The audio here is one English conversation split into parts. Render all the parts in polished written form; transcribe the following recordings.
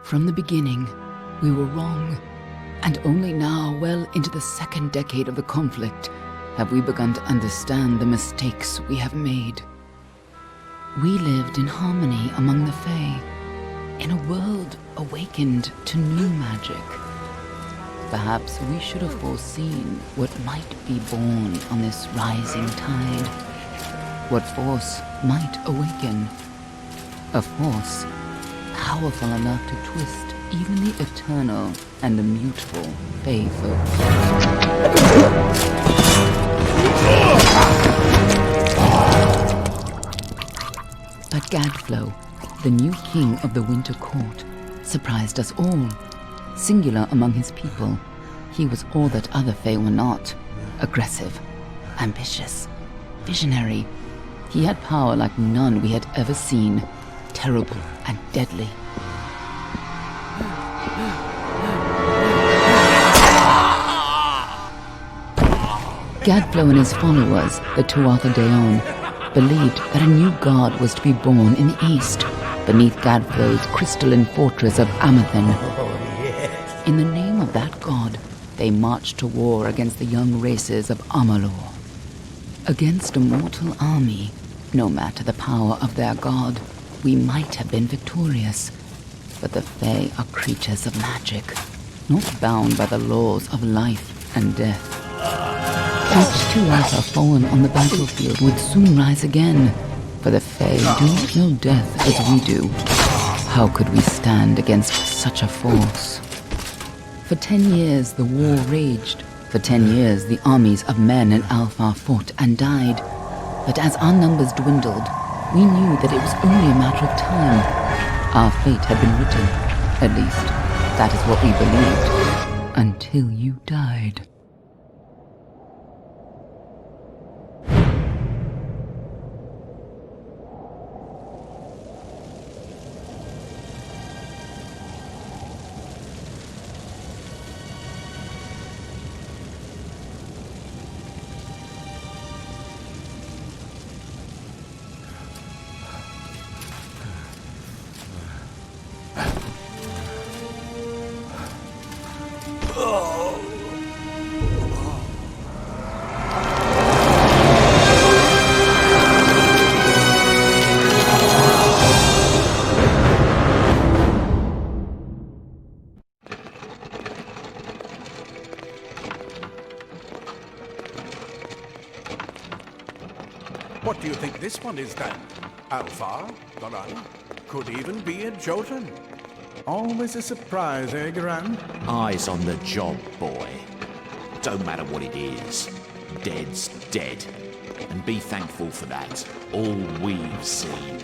From the beginning, we were wrong, and only now, well into the second decade of the conflict, have we begun to understand the mistakes we have made. We lived in harmony among the Fae, in a world awakened to new magic. Perhaps we should have foreseen what might be born on this rising tide. What force might awaken. A force powerful enough to twist even the eternal and immutable Fae folk. But Gadflow, the new king of the Winter Court, surprised us all. Singular among his people, he was all that other Fae were not. Aggressive, ambitious, visionary. He had power like none we had ever seen. Terrible and deadly. Gadflow and his followers, the Tuatha Deon, believed that a new god was to be born in the east, beneath Gadflow's crystalline fortress of Amathen. In the name of that god, they marched to war against the young races of Amalur. Against a mortal army, no matter the power of their god, we might have been victorious. But the Fae are creatures of magic, not bound by the laws of life and death. Each Tuatha fallen on the battlefield would soon rise again, for the Fae do not know death as we do. How could we stand against such a force? For 10 years the war raged. For 10 years the armies of Men and Alpha fought and died. But as our numbers dwindled, we knew that it was only a matter of time. Our fate had been written. At least, that is what we believed. Until you died. What do you think this one is then? Alpha, Garan, could even be a Jotun. Always a surprise, eh, Garan? Eyes on the job, boy. Don't matter what it is. Dead's dead. And be thankful for that. All we've seen.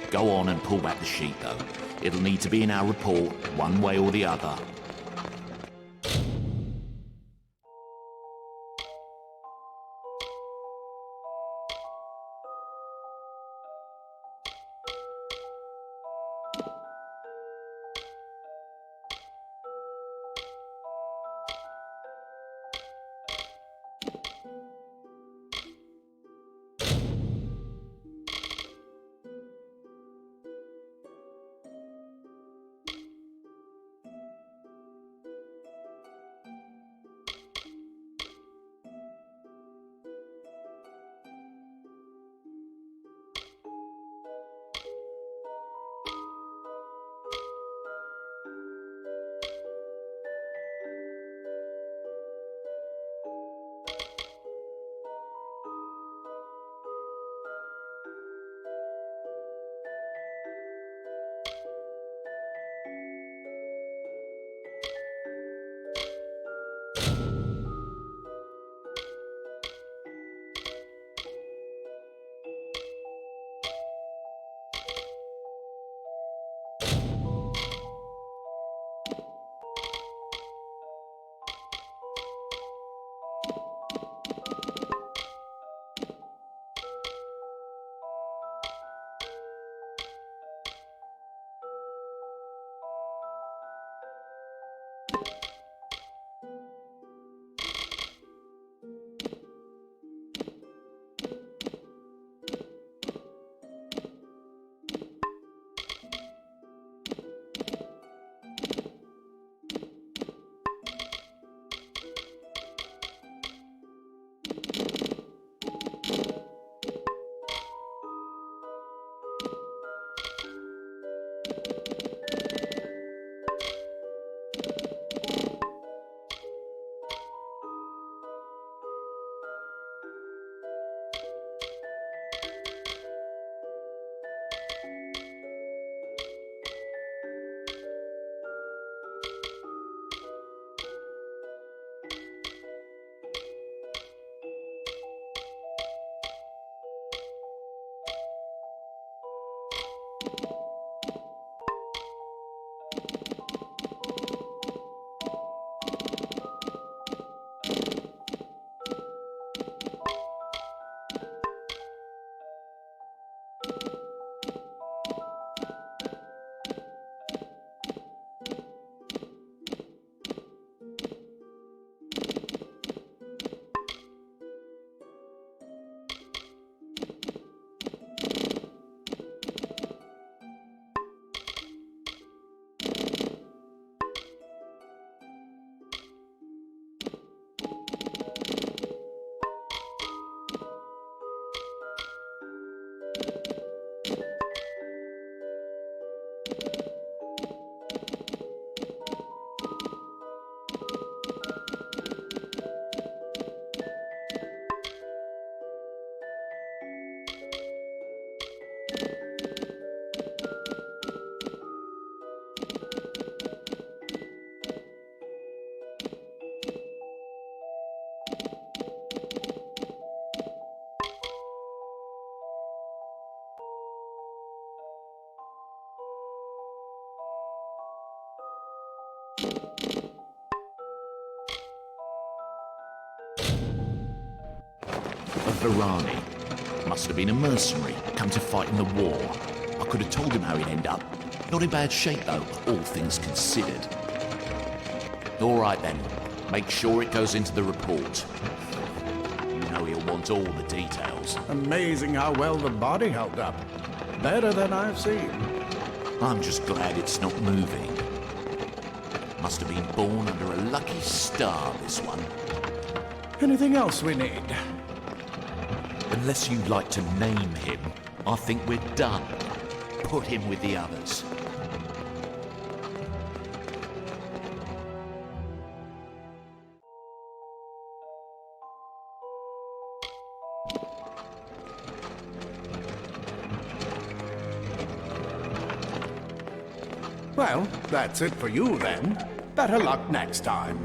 Go on and pull back the sheet, though. It'll need to be in our report, one way or the other. Varani. Must have been a mercenary, come to fight in the war. I could have told him how he'd end up. Not in bad shape, though, all things considered. All right, then. Make sure it goes into the report. You know he'll want all the details. Amazing how well the body held up. Better than I've seen. I'm just glad it's not moving. Must have been born under a lucky star, this one. Anything else we need? Unless you'd like to name him, I think we're done. Put him with the others. Well, that's it for you then. Better luck next time.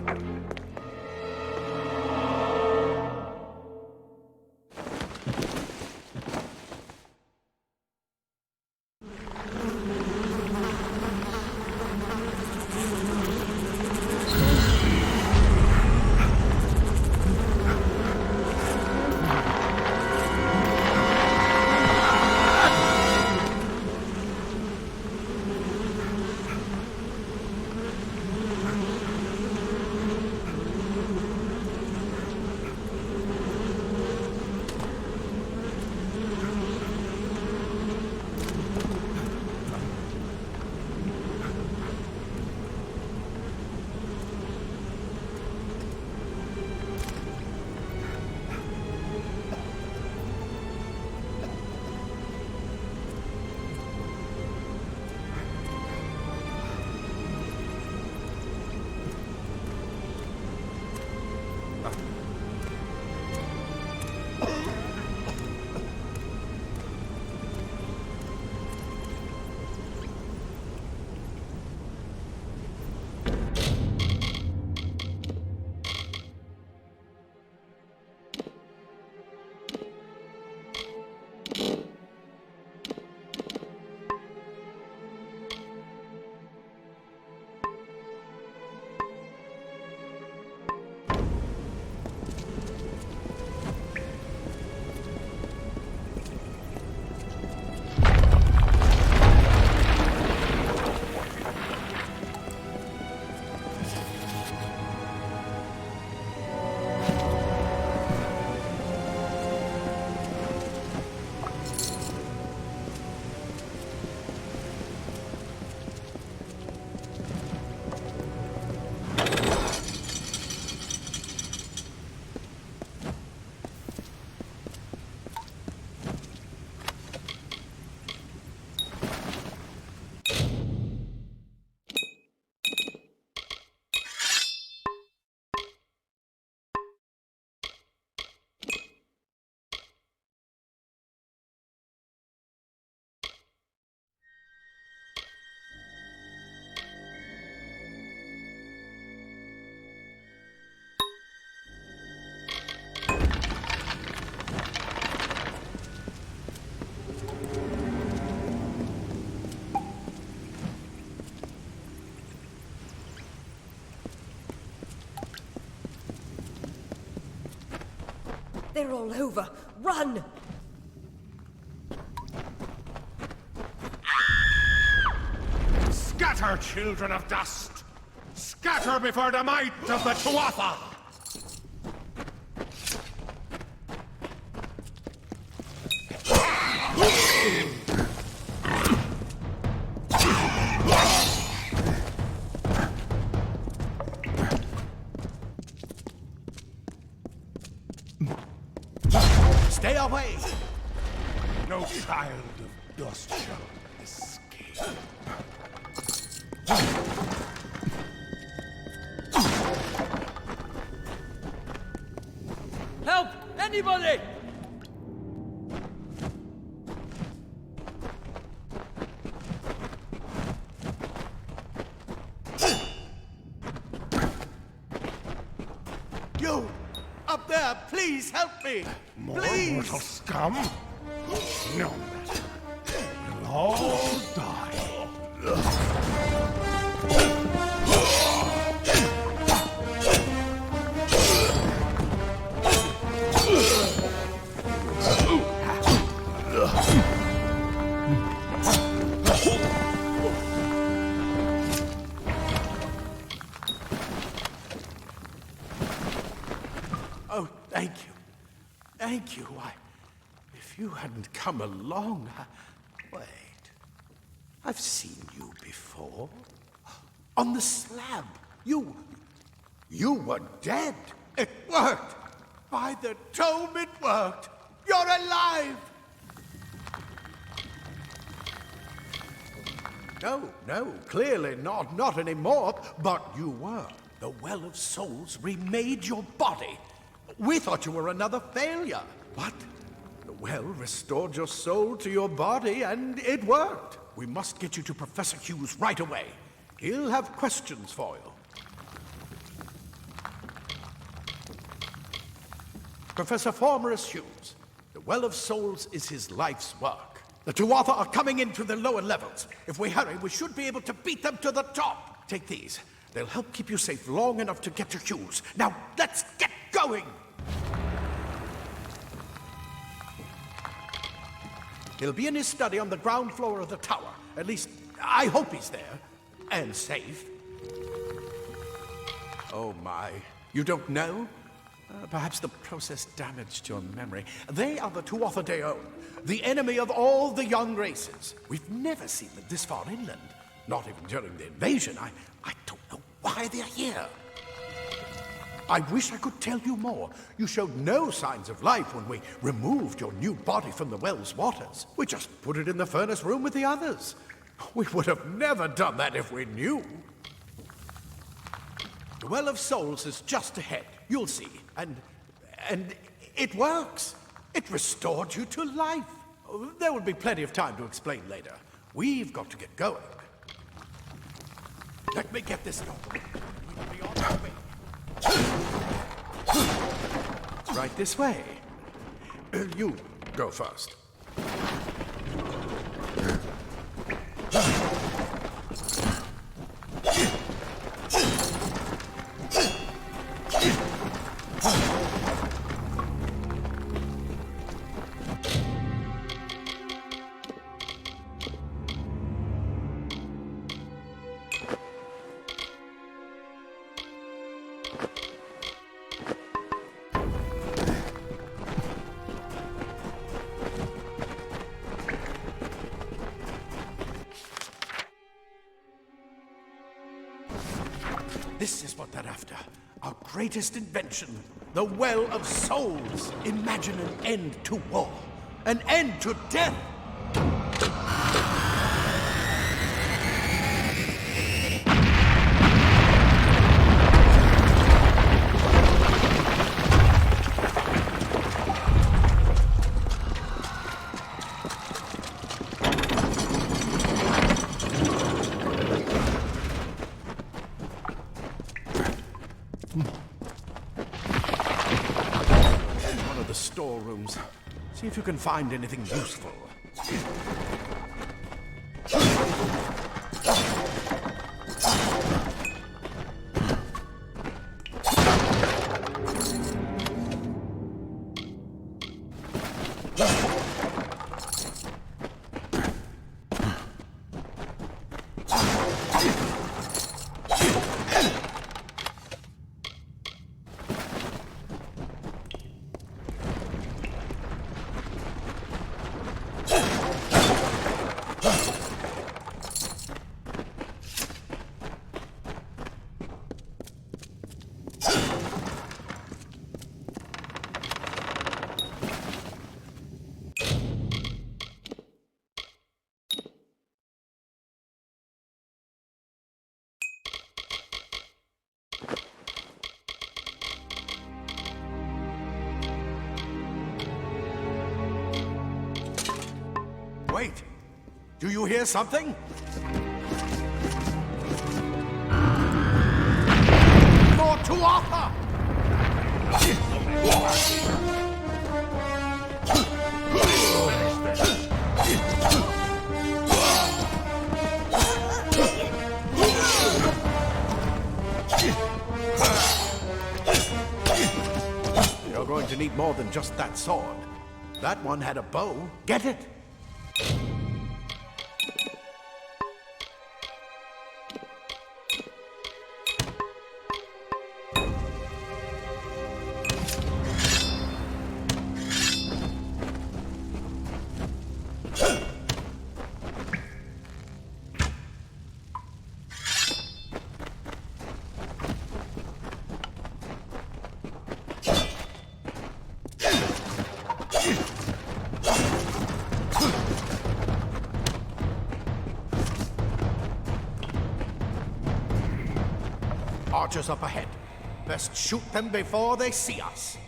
They're all over. Run! Scatter, children of dust! Scatter before the might of the Tuatha! Stay away! No child of dust shall escape. Help! Anybody! You! Up there! Please help me! More Please! mortal scum? No matter. We'll all die. Oh, thank you. Thank you. If you hadn't come along, Wait. I've seen you before. On the slab. You were dead. It worked. By the tome, it worked. You're alive. No, clearly not anymore. But you were. The Well of Souls remade your body. We thought you were another failure. But the well restored your soul to your body, and it worked. We must get you to Professor Hughes right away. He'll have questions for you. Professor Formerus Hughes, the Well of Souls is his life's work. The Tuatha are coming in through the lower levels. If we hurry, we should be able to beat them to the top. Take these. They'll help keep you safe long enough to get to Hughes. Now, let's get going! He'll be in his study on the ground floor of the tower. At least, I hope he's there. And safe. Oh my. You don't know? Perhaps the process damaged your memory. They are the Tuatha Deon, the enemy of all the young races. We've never seen them this far inland. Not even during the invasion. I don't know why they're here. I wish I could tell you more. You showed no signs of life when we removed your new body from the well's waters. We just put it in the furnace room with the others. We would have never done that if we knew. The Well of Souls is just ahead. You'll see. And it works. It restored you to life. There will be plenty of time to explain later. We've got to get going. Let me get this open. We'll be on our way. Right this way. You go first. This is what they're after. Our greatest invention. The Well of Souls. Imagine an end to war. An end to death. Storerooms. See if you can find anything useful. Wait! Do you hear something? More Tuatha! You're going to need more than just that sword. That one had a bow. Get it? archers up ahead. Best shoot them before they see us.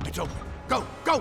It's open. Go, go!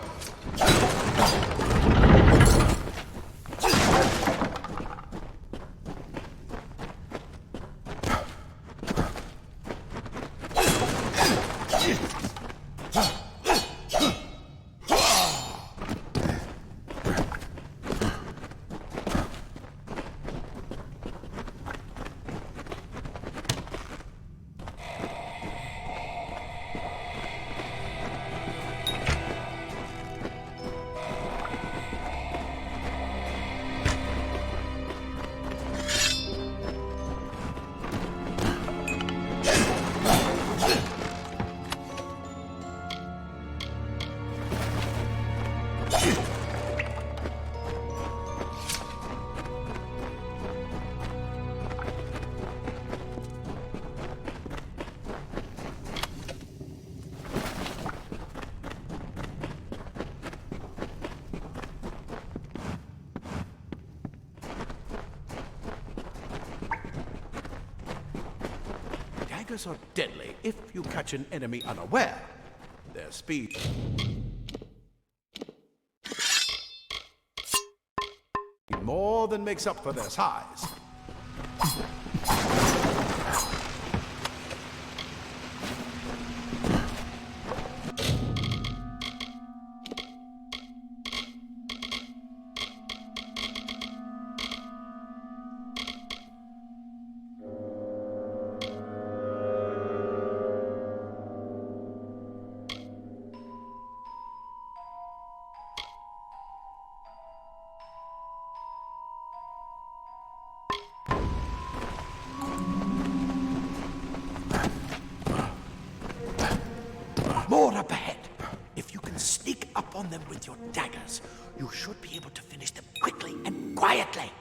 Daggers are deadly if you catch an enemy unaware. Their speed more than makes up for their size. More up ahead. If you can sneak up on them with your daggers, you should be able to finish them quickly and quietly.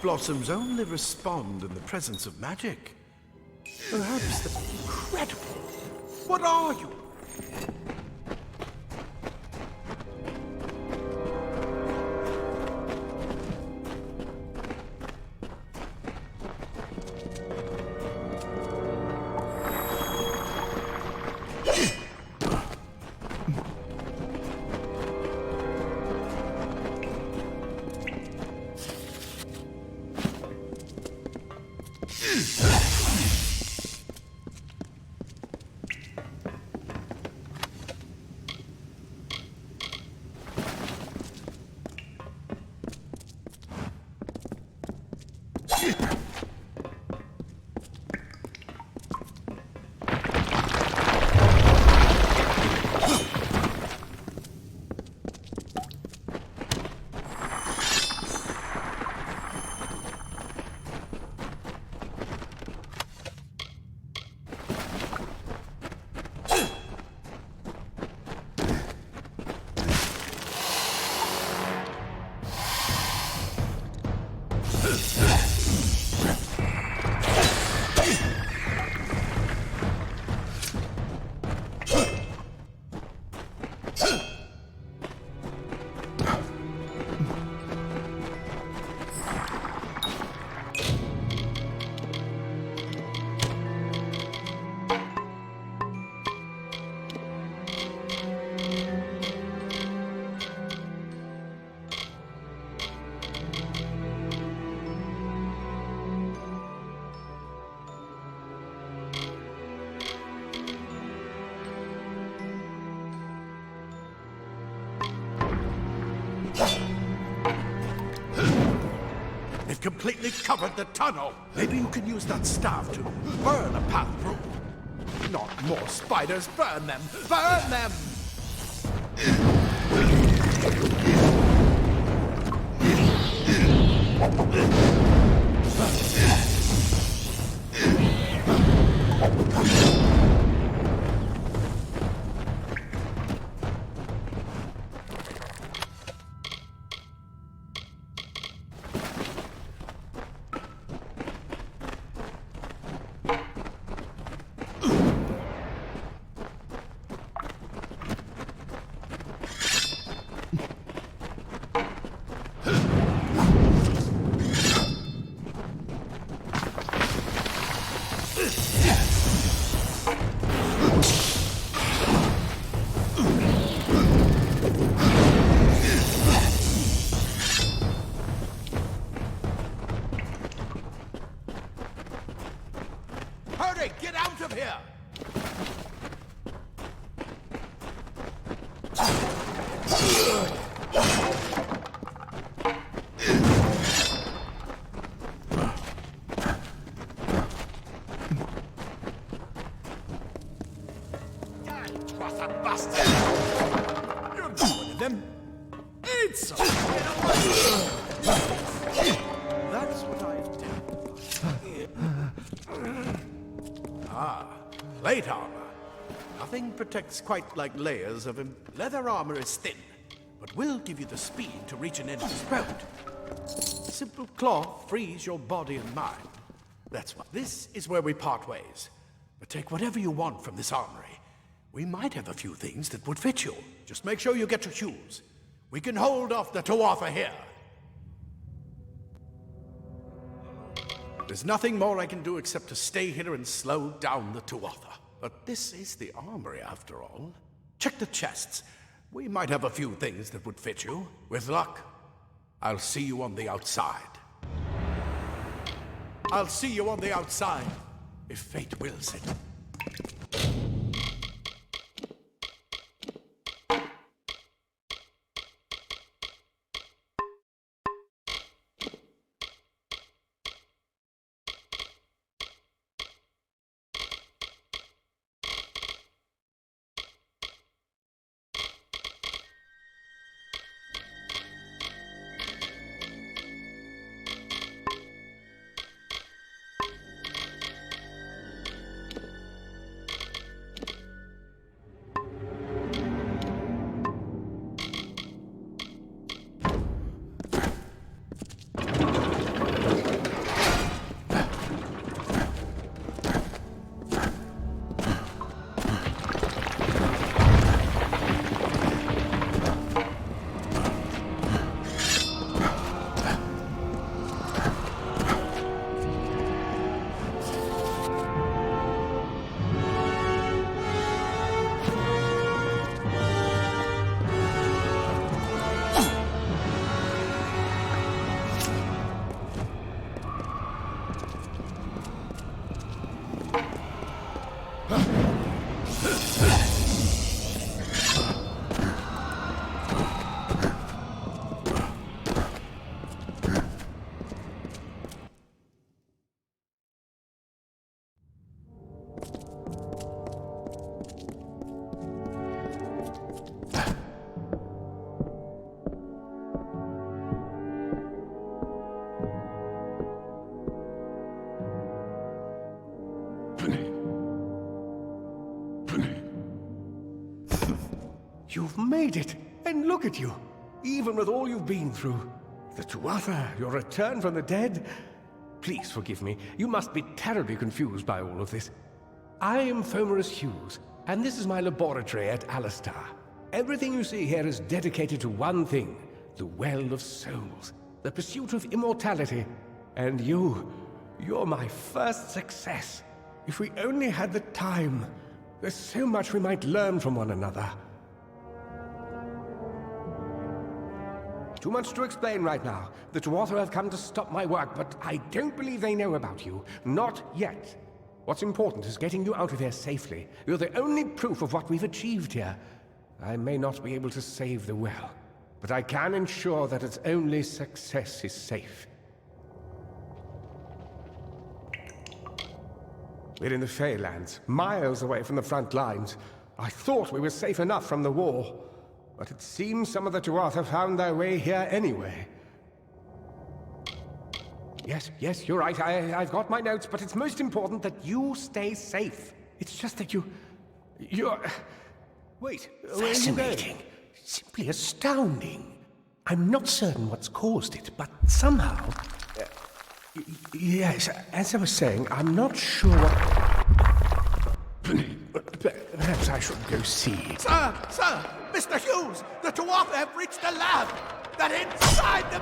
Blossoms only respond in the presence of magic. Perhaps the incredible. What are you? completely covered the tunnel. Maybe you can use that staff to burn a path through. Not more spiders. Burn them! Burn them! Hurry, get out of here! Was a bastard! You're not one of them. It's so. That's what I've done. Plate armor. Nothing protects quite like layers of him. Leather armor is thin, but will give you the speed to reach an enemy's throat. Simple cloth frees your body and mind. That's what. This is where we part ways. But take whatever you want from this armory. We might have a few things that would fit you. Just make sure you get your shoes. We can hold off the Tuatha here. There's nothing more I can do except to stay here and slow down the Tuatha. But this is the armory, after all. Check the chests. We might have a few things that would fit you. With luck, I'll see you on the outside. I'll see you on the outside, if fate wills it. You've made it, and look at you. Even with all you've been through. The Tuatha, your return from the dead. Please forgive me. You must be terribly confused by all of this. I am Fomerus Hughes, and this is my laboratory at Alistar. Everything you see here is dedicated to one thing, the Well of Souls, the pursuit of immortality. And you're my first success. If we only had the time, there's so much we might learn from one another. Too much to explain right now. The Tuatha have come to stop my work, but I don't believe they know about you. Not yet. What's important is getting you out of here safely. You're the only proof of what we've achieved here. I may not be able to save the well, but I can ensure that its only success is safe. We're in the Feylands, miles away from the front lines. I thought we were safe enough from the war, but it seems some of the Tuatha found their way here anyway. Yes, you're right. I've got my notes, but it's most important that you stay safe. It's just that you're... Wait, where are you going? Simply astounding. I'm not certain what's caused it, but somehow... yes, as I was saying, I'm not sure what... Perhaps I should go see. Sir! Mr. Hughes! The Tuatha have reached the lab! They're inside the...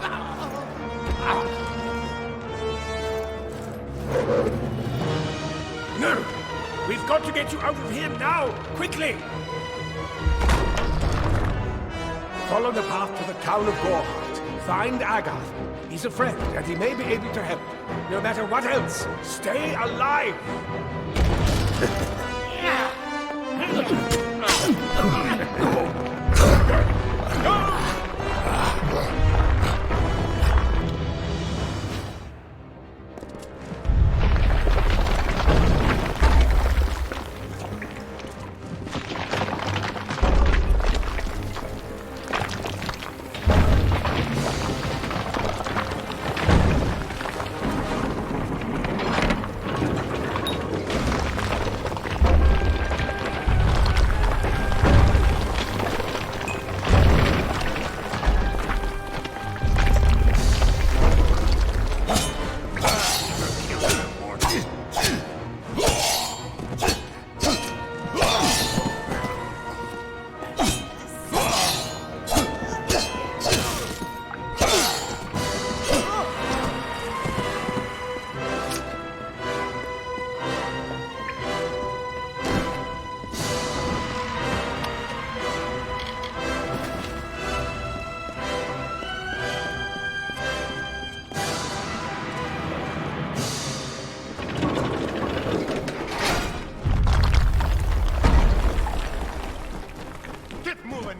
No! We've got to get you out of here now! Quickly! Follow the path to the town of Gorhart. Find Agath. He's a friend, and he may be able to help. No matter what else, stay alive!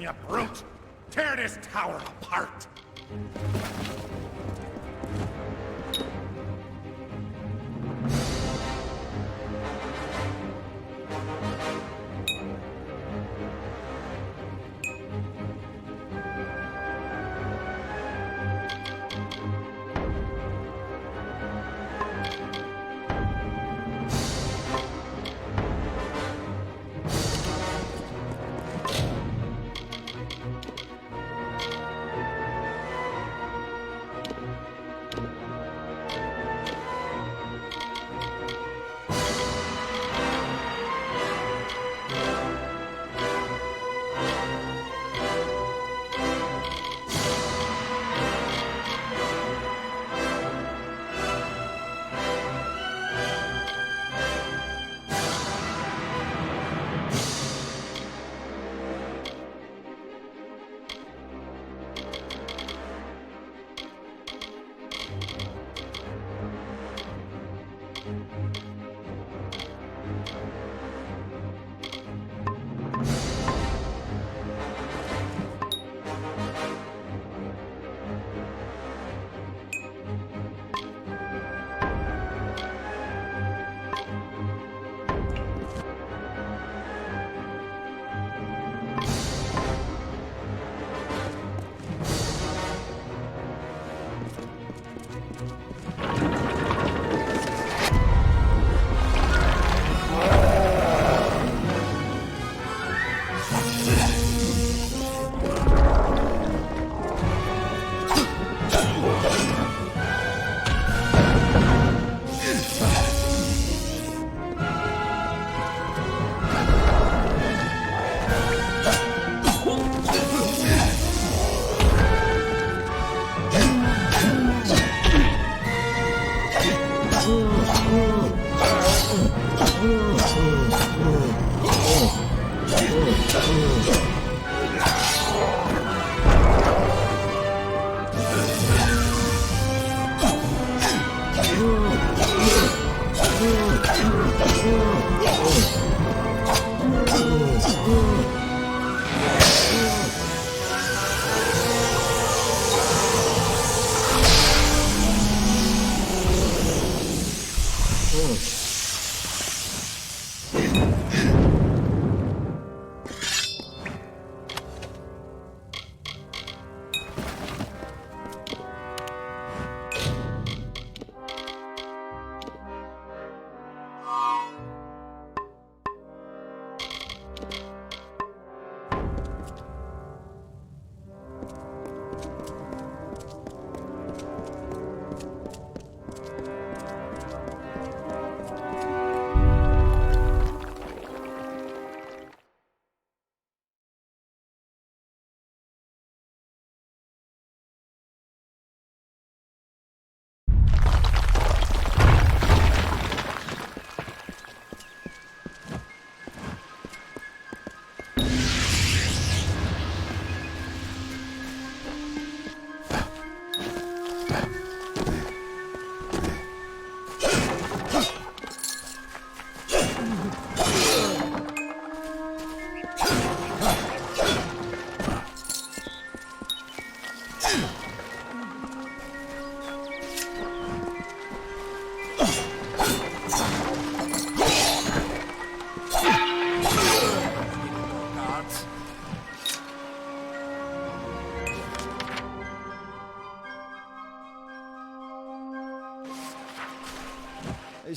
You brute! Tear this tower apart!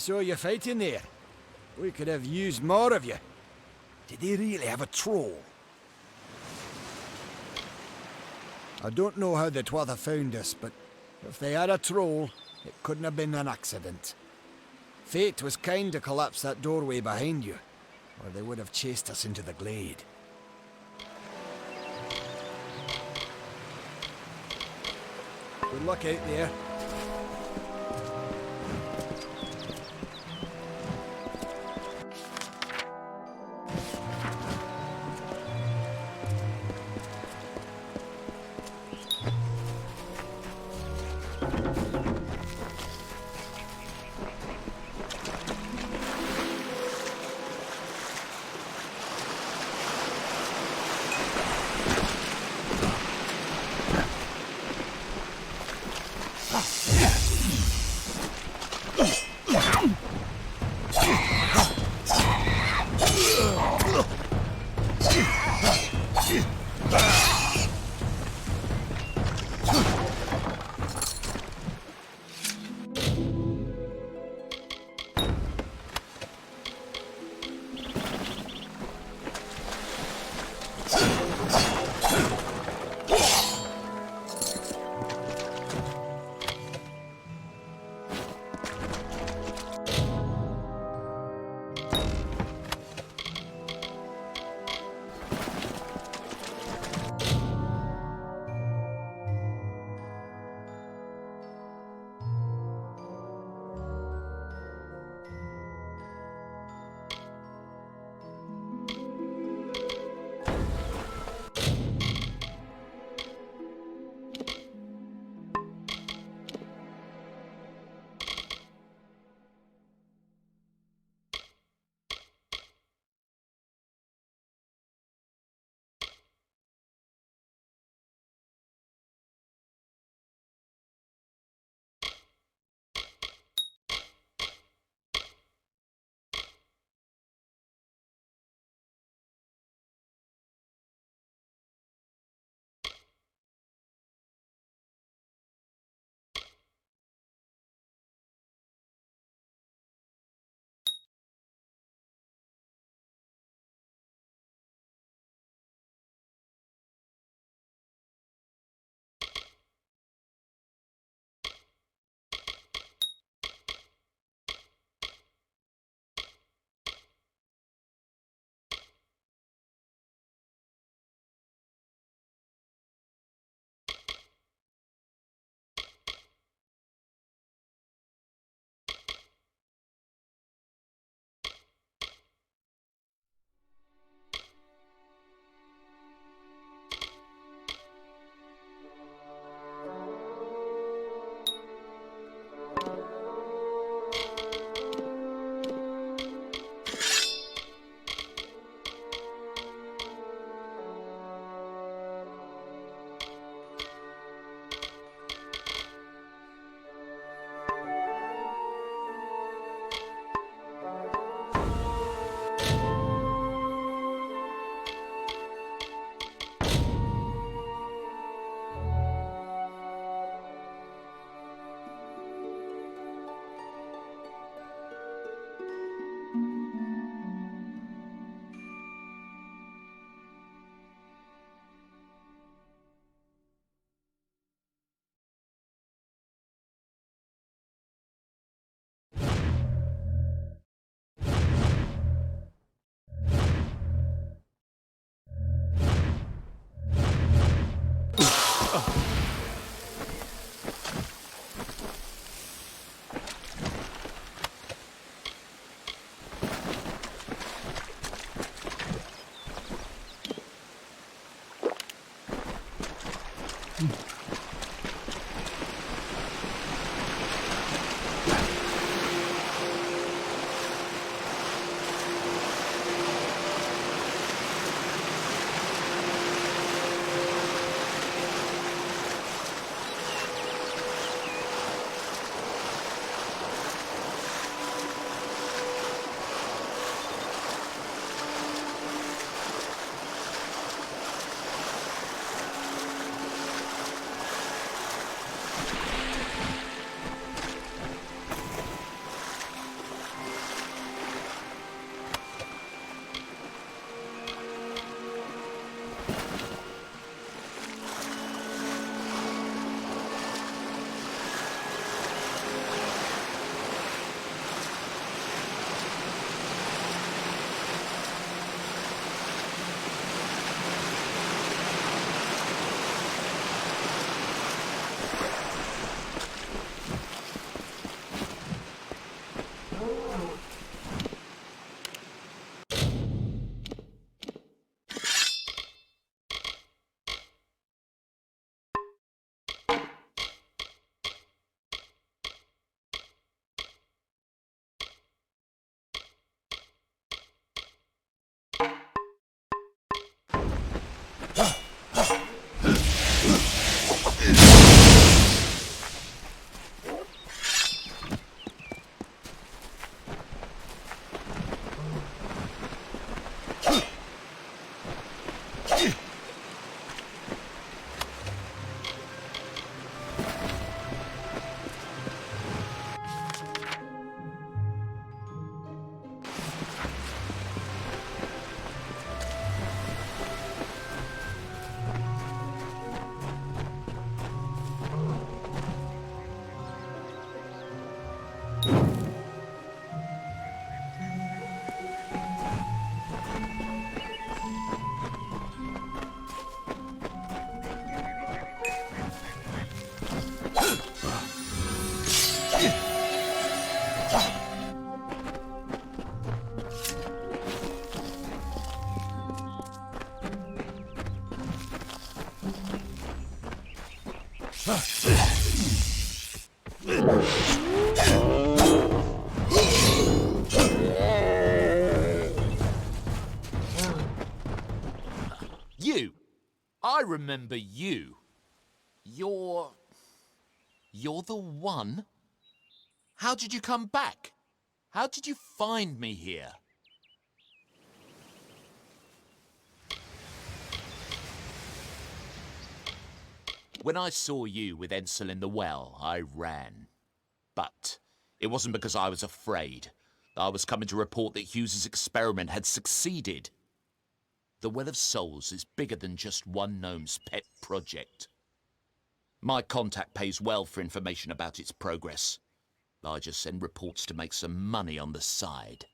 saw you fighting there. We could have used more of you. Did they really have a troll? I don't know how the Twatha found us, but if they had a troll, it couldn't have been an accident. Fate was kind to collapse that doorway behind you, or they would have chased us into the glade. Good luck out there. You! I remember you. You're the one? How did you come back? How did you find me here? When I saw you with Ensel in the well, I ran. But it wasn't because I was afraid. I was coming to report that Hughes's experiment had succeeded. The Well of Souls is bigger than just one gnome's pet project. My contact pays well for information about its progress. I just send reports to make some money on the side.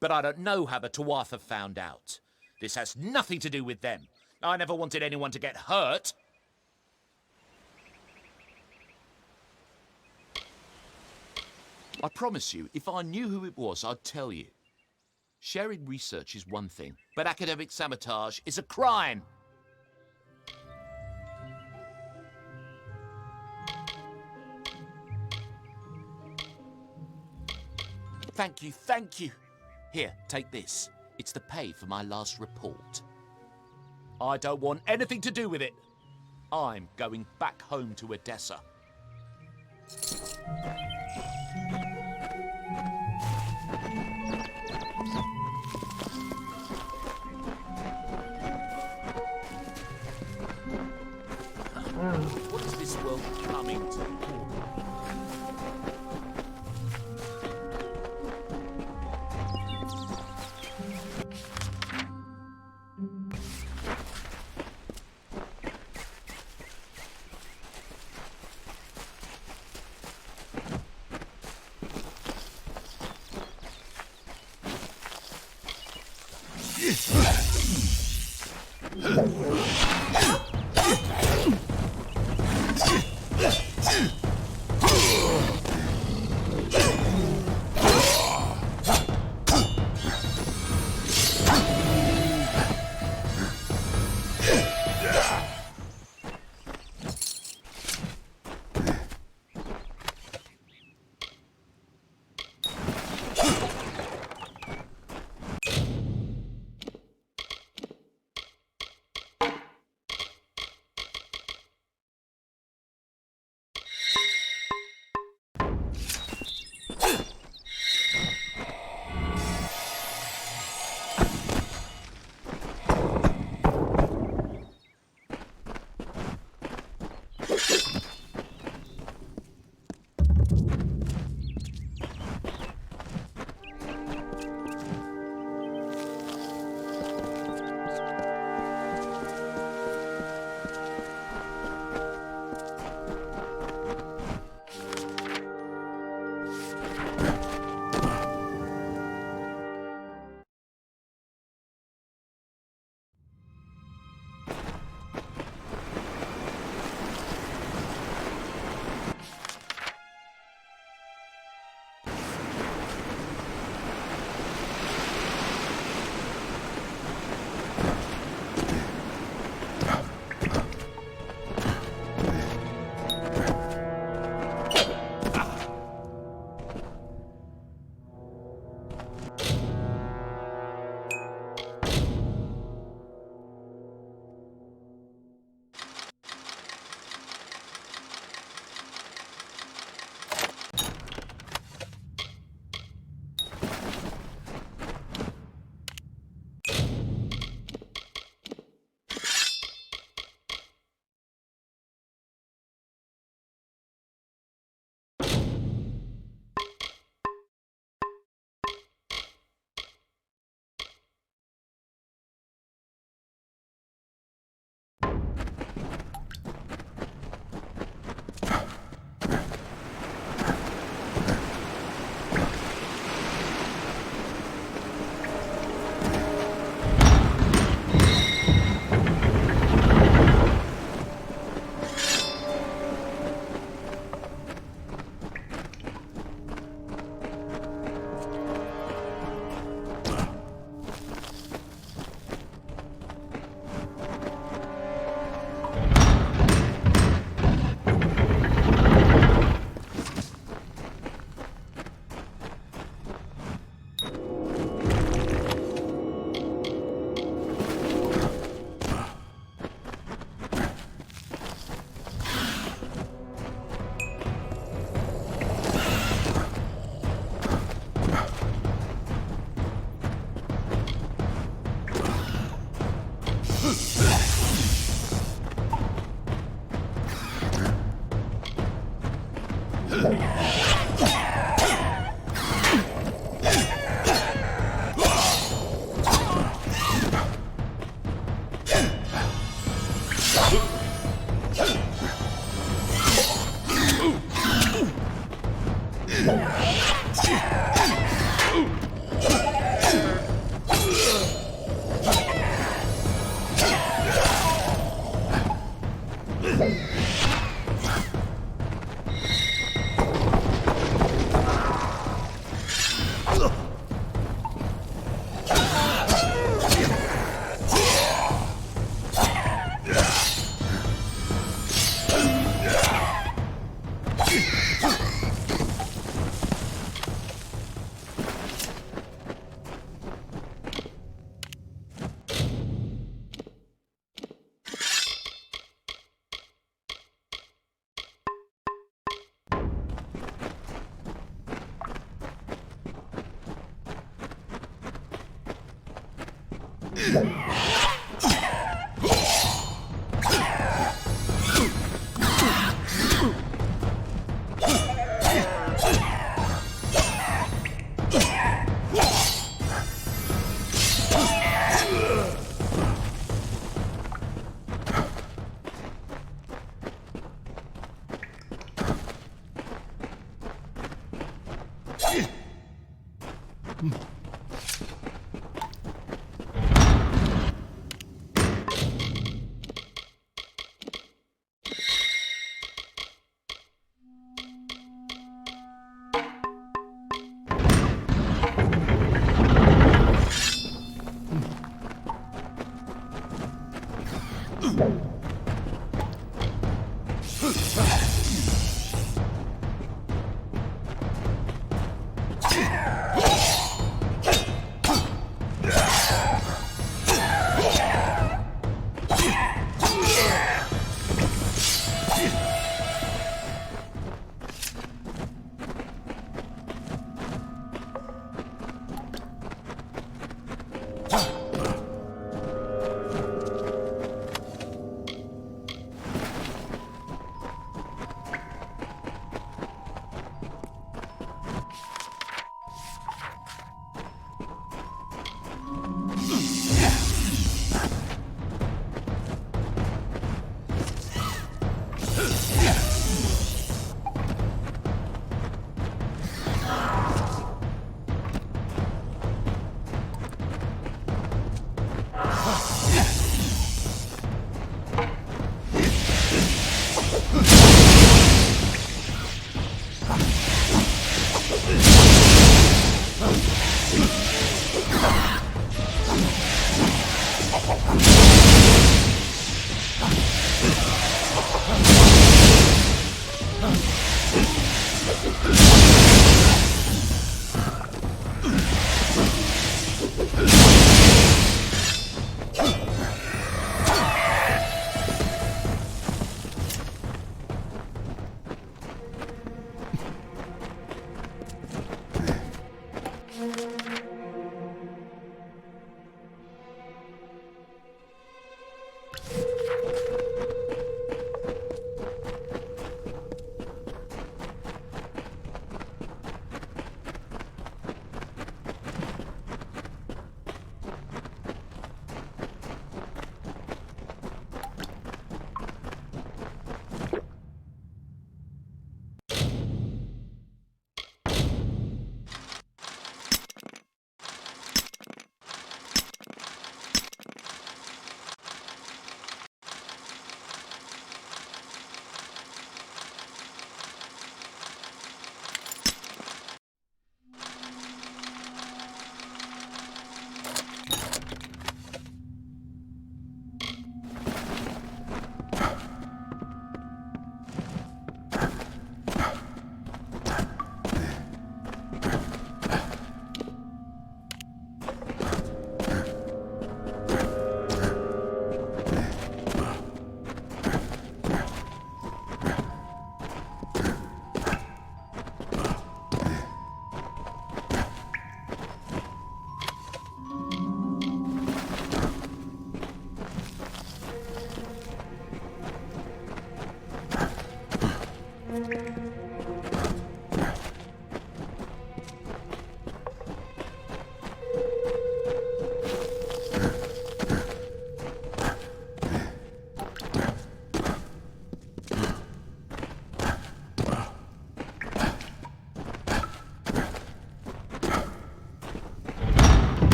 But I don't know how the Tuatha found out. This has nothing to do with them. I never wanted anyone to get hurt. I promise you, if I knew who it was, I'd tell you. Sharing research is one thing, but academic sabotage is a crime. Thank you, thank you. Here, take this. It's the pay for my last report. I don't want anything to do with it. I'm going back home to Odessa. What is this world coming to?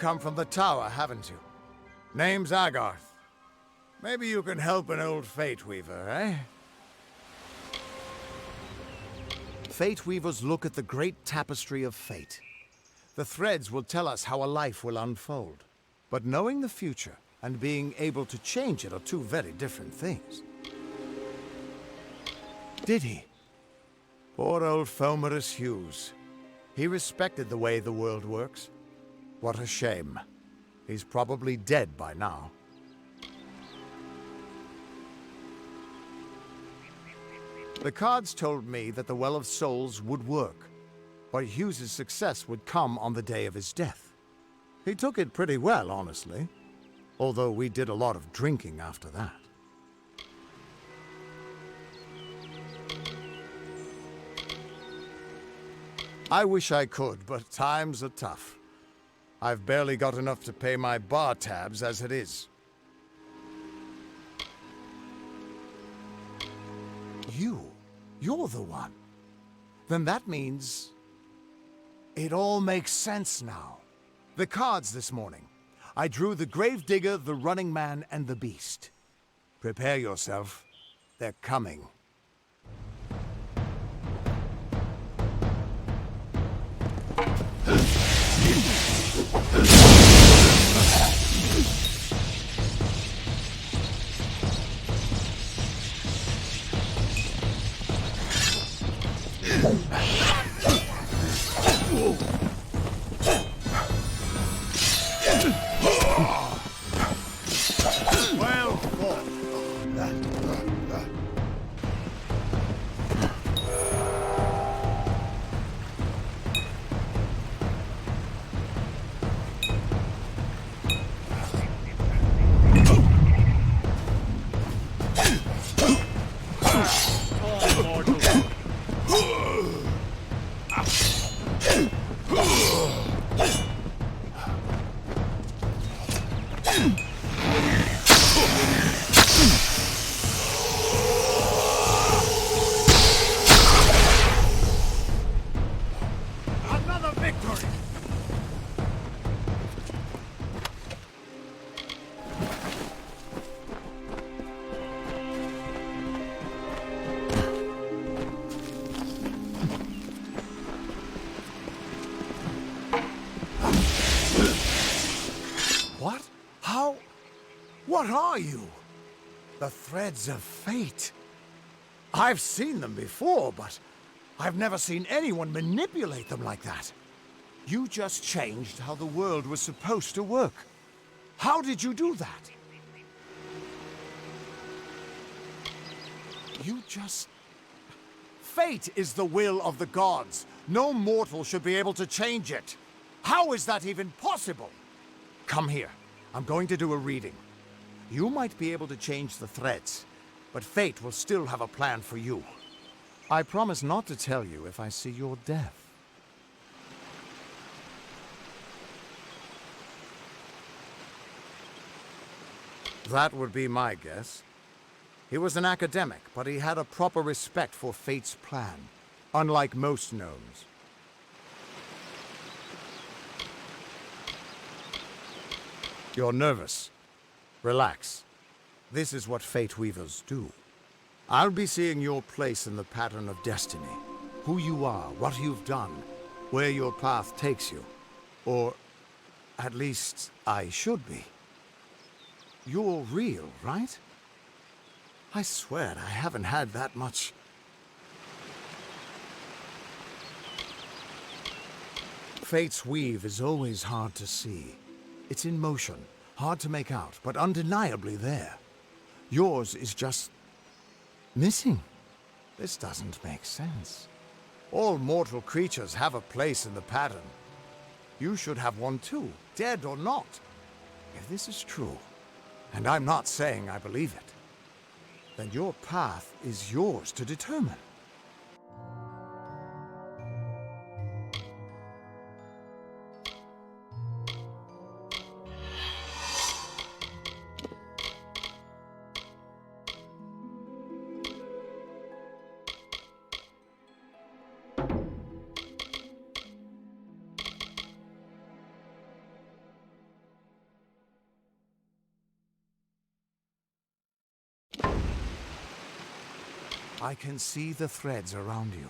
come from the tower, haven't you? Name's Agarth. Maybe you can help an old Fate Weaver, eh? Fate Weavers look at the great tapestry of fate. The threads will tell us how a life will unfold. But knowing the future and being able to change it are two very different things. Did he? Poor old Fomerus Hughes. He respected the way the world works. What a shame. He's probably dead by now. The cards told me that the Well of Souls would work, but Hughes's success would come on the day of his death. He took it pretty well, honestly, although we did a lot of drinking after that. I wish I could, but times are tough. I've barely got enough to pay my bar tabs as it is. You're the one. Then that means... it all makes sense now. The cards this morning. I drew the Gravedigger, the Running Man, and the Beast. Prepare yourself. They're coming. Well fought. Another victory! What? How? What are you? The threads of fate. I've seen them before, but I've never seen anyone manipulate them like that. You just changed how the world was supposed to work. How did you do that? You just... Fate is the will of the gods. No mortal should be able to change it. How is that even possible? Come here. I'm going to do a reading. You might be able to change the threads, but fate will still have a plan for you. I promise not to tell you if I see your death. That would be my guess. He was an academic, but he had a proper respect for fate's plan, unlike most gnomes. You're nervous. Relax. This is what Fate Weavers do. I'll be seeing your place in the pattern of destiny. Who you are, what you've done, where your path takes you. Or, at least, I should be. You're real, right? I swear I haven't had that much... Fate's weave is always hard to see. It's in motion, hard to make out, but undeniably there. Yours is just... missing. This doesn't make sense. All mortal creatures have a place in the pattern. You should have one too, dead or not. If this is true, and I'm not saying I believe it, then your path is yours to determine. I can see the threads around you,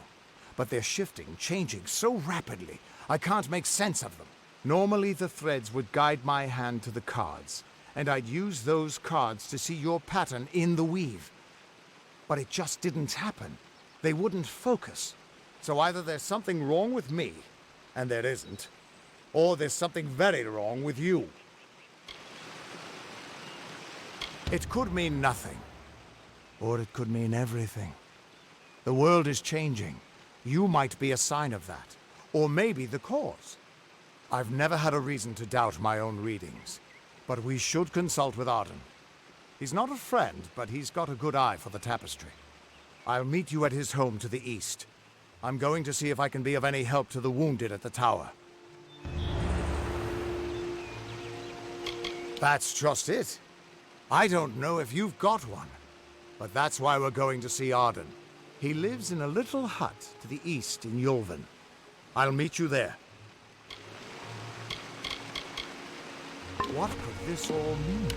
but they're shifting, changing so rapidly, I can't make sense of them. Normally the threads would guide my hand to the cards, and I'd use those cards to see your pattern in the weave. But it just didn't happen. They wouldn't focus. So either there's something wrong with me, and there isn't, or there's something very wrong with you. It could mean nothing, or it could mean everything. The world is changing. You might be a sign of that, or maybe the cause. I've never had a reason to doubt my own readings, but we should consult with Arden. He's not a friend, but he's got a good eye for the tapestry. I'll meet you at his home to the east. I'm going to see if I can be of any help to the wounded at the tower. That's just it. I don't know if you've got one, but that's why we're going to see Arden. He lives in a little hut to the east in Yulven. I'll meet you there. What could this all mean?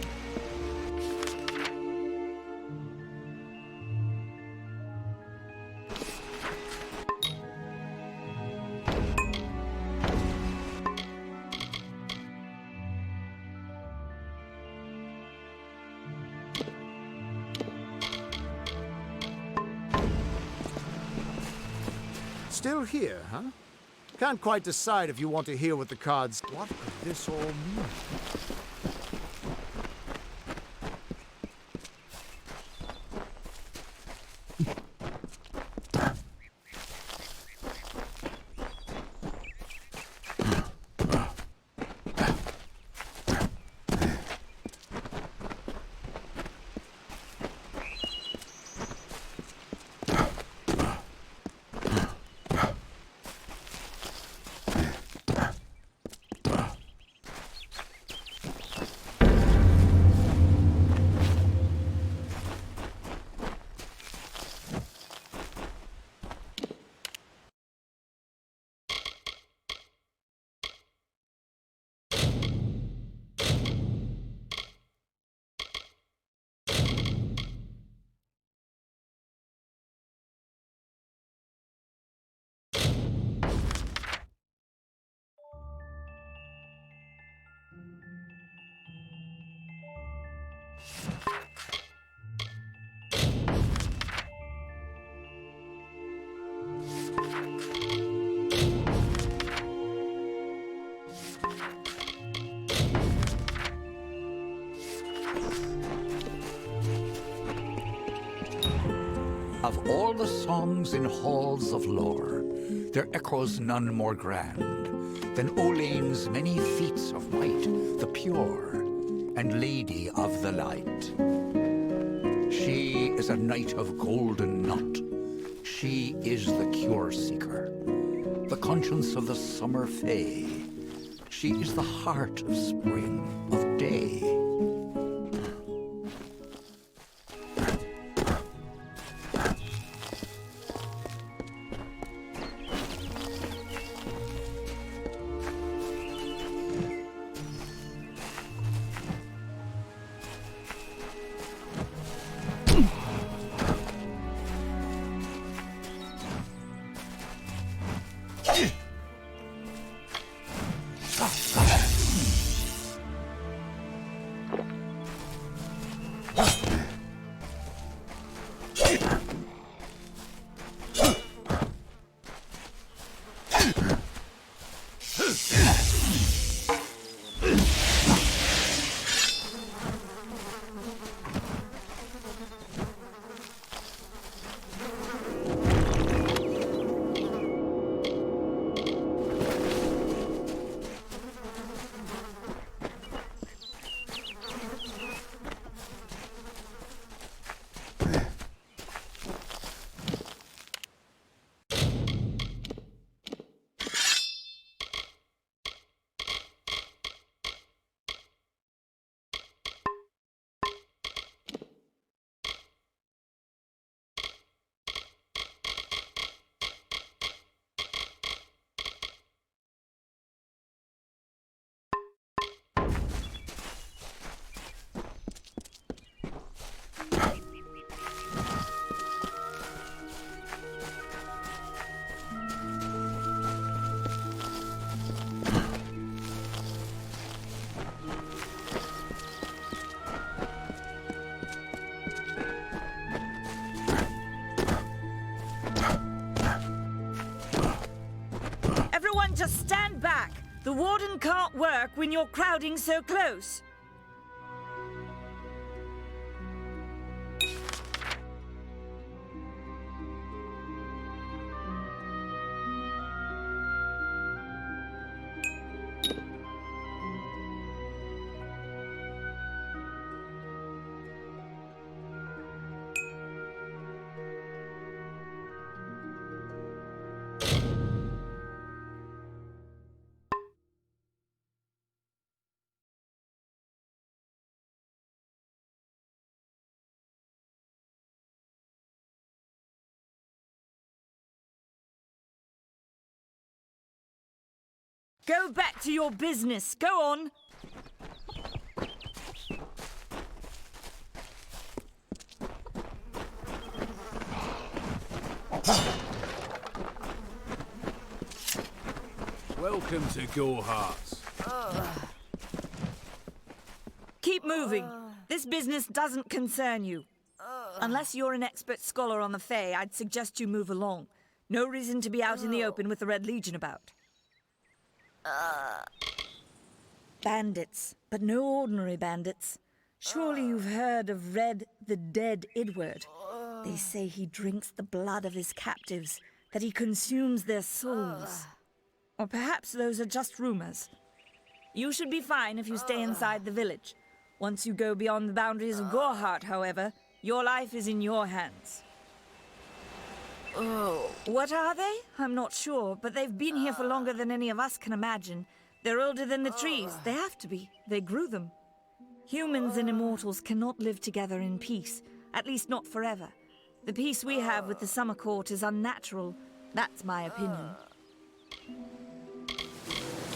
Still here, huh? Can't quite decide if you want to hear what the cards... What could this all mean? Of all the songs in halls of lore, there echoes none more grand than Olane's many feats of might, the pure and lady of the light. She is a knight of golden knot. She is the cure seeker, the conscience of the summer fae. She is the heart of spring, of day. The warden can't work when you're crowding so close. Go back to your business. Go on. Welcome to Gorhart's. Keep moving. This business doesn't concern you. Unless you're an expert scholar on the Fae, I'd suggest you move along. No reason to be out in the open with the Red Legion about. Bandits, but no ordinary bandits. Surely you've heard of Red the Dead Edward. They say he drinks the blood of his captives, that he consumes their souls. Or perhaps those are just rumors. You should be fine if you stay inside the village. Once you go beyond the boundaries of Gorhart, however, your life is in your hands. What are they? I'm not sure, but they've been here for longer than any of us can imagine. They're older than the trees. They have to be. They grew them. Humans and immortals cannot live together in peace, at least not forever. The peace we have with the Summer Court is unnatural. That's my opinion.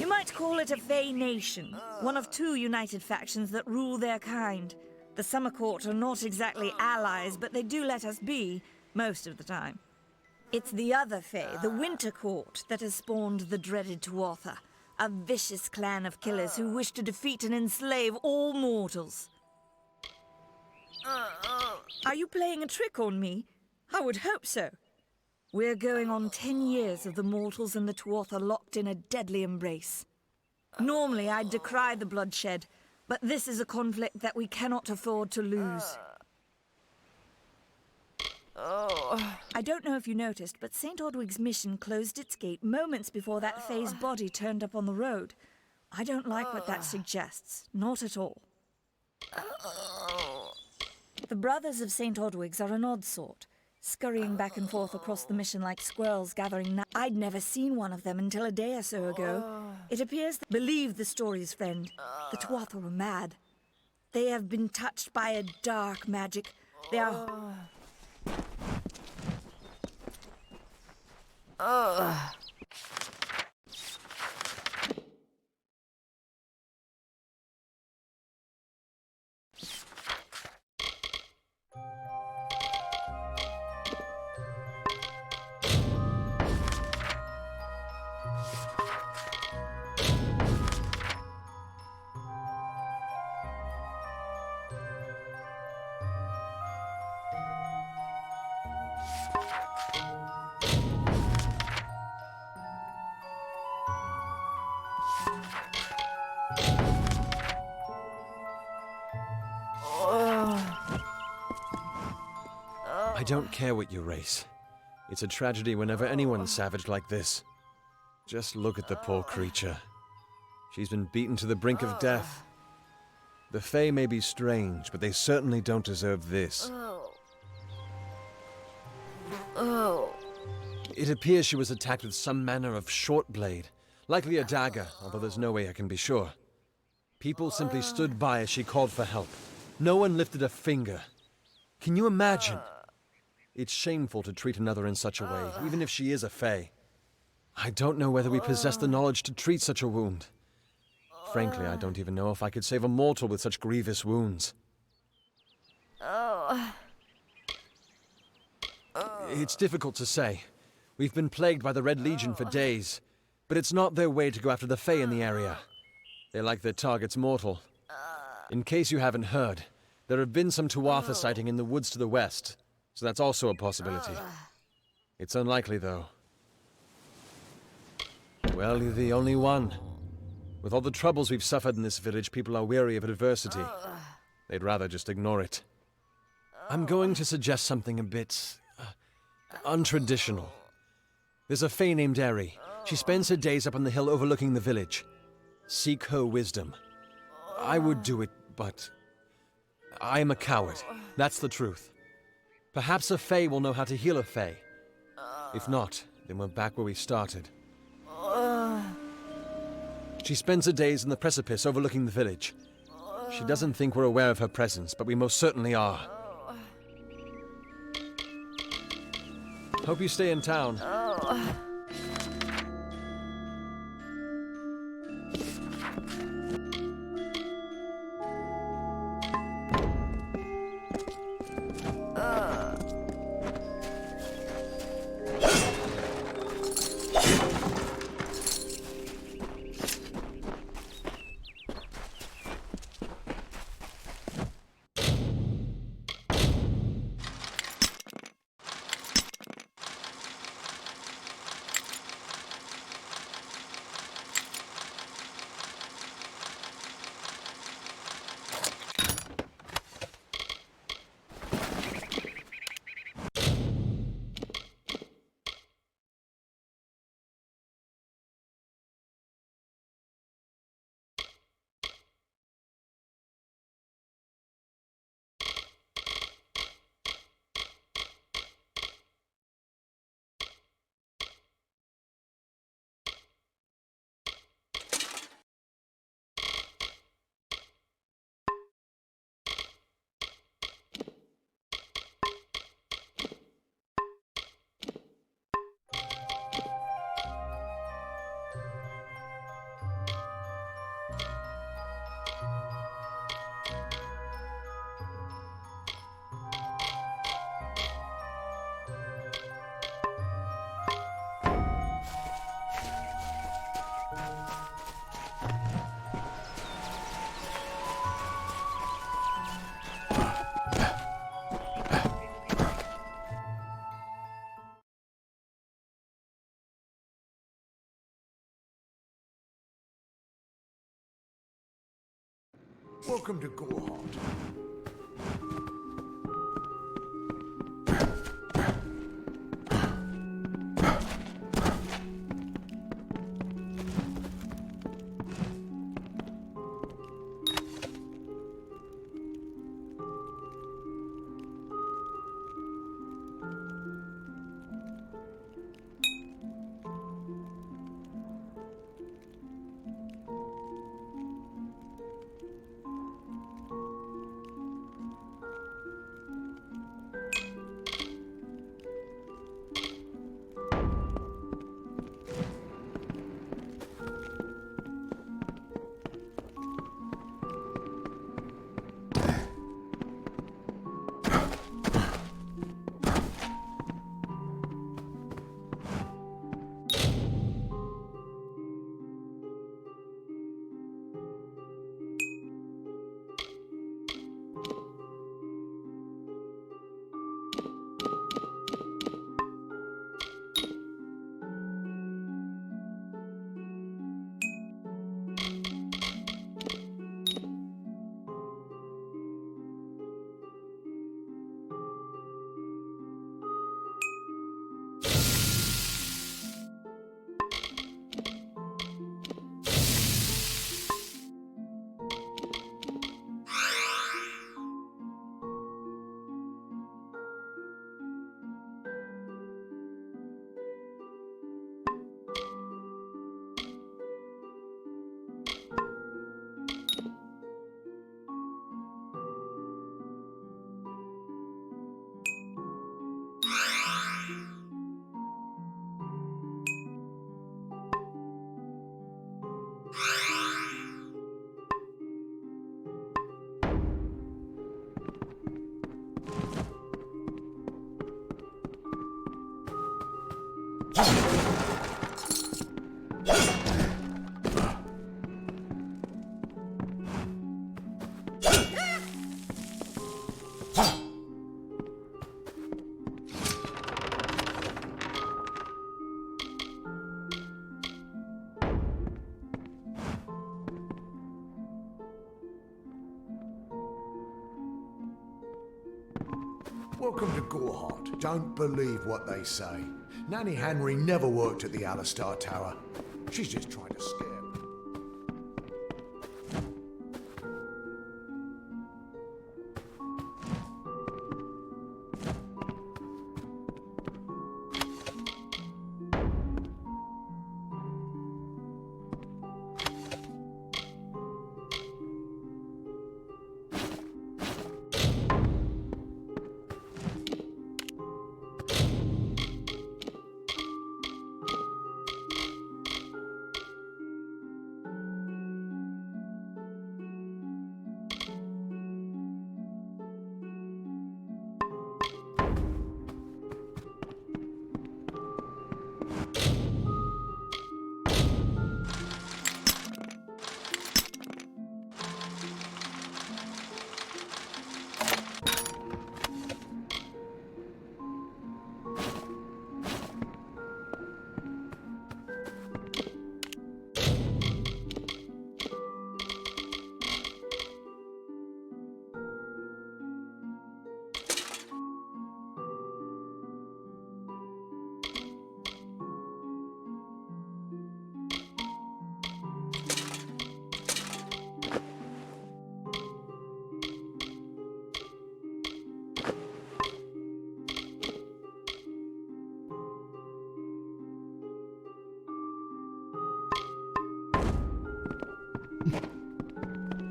You might call it a Fae nation, one of two united factions that rule their kind. The Summer Court are not exactly allies, but they do let us be, most of the time. It's the other Fae, the Winter Court, that has spawned the dreaded Tuatha, a vicious clan of killers who wish to defeat and enslave all mortals. Are you playing a trick on me? I would hope so. We're going on 10 years of the mortals and the Tuatha locked in a deadly embrace. Normally, I'd decry the bloodshed, but this is a conflict that we cannot afford to lose. I don't know if you noticed, but St. Odwig's mission closed its gate moments before that Fae's body turned up on the road. I don't like what that suggests. Not at all. The brothers of St. Odwig's are an odd sort, scurrying back and forth across the mission like squirrels gathering I'd never seen one of them until a day or so ago. It appears that believe the stories, friend. The Tuatha are mad. They have been touched by a dark magic. They are... I don't care what you race. It's a tragedy whenever anyone's savage like this. Just look at the poor creature. She's been beaten to the brink of death. The Fae may be strange, but they certainly don't deserve this. It appears she was attacked with some manner of short blade, likely a dagger, although there's no way I can be sure. People simply stood by as she called for help. No one lifted a finger. Can you imagine? It's shameful to treat another in such a way, even if she is a Fae. I don't know whether we possess the knowledge to treat such a wound. Frankly, I don't even know if I could save a mortal with such grievous wounds. It's difficult to say. We've been plagued by the Red Legion for days, but it's not their way to go after the Fae in the area. They like their targets mortal. In case you haven't heard, there have been some Tuatha sighting in the woods to the west, so that's also a possibility. It's unlikely, though. Well, you're the only one. With all the troubles we've suffered in this village, people are weary of adversity. They'd rather just ignore it. I'm going to suggest something a bit untraditional. There's a fae named Eri. She spends her days up on the hill overlooking the village. Seek her wisdom. I would do it, but I am a coward. That's the truth. Perhaps a fae will know how to heal a fae. If not, then we're back where we started. She spends her days in the precipice overlooking the village. She doesn't think we're aware of her presence, but we most certainly are. Hope you stay in town. Welcome to Gorhard. Welcome to Gorehart. Don't believe what they say. Nanny Henry never worked at the Alistar Tower. She's just trying to scare me.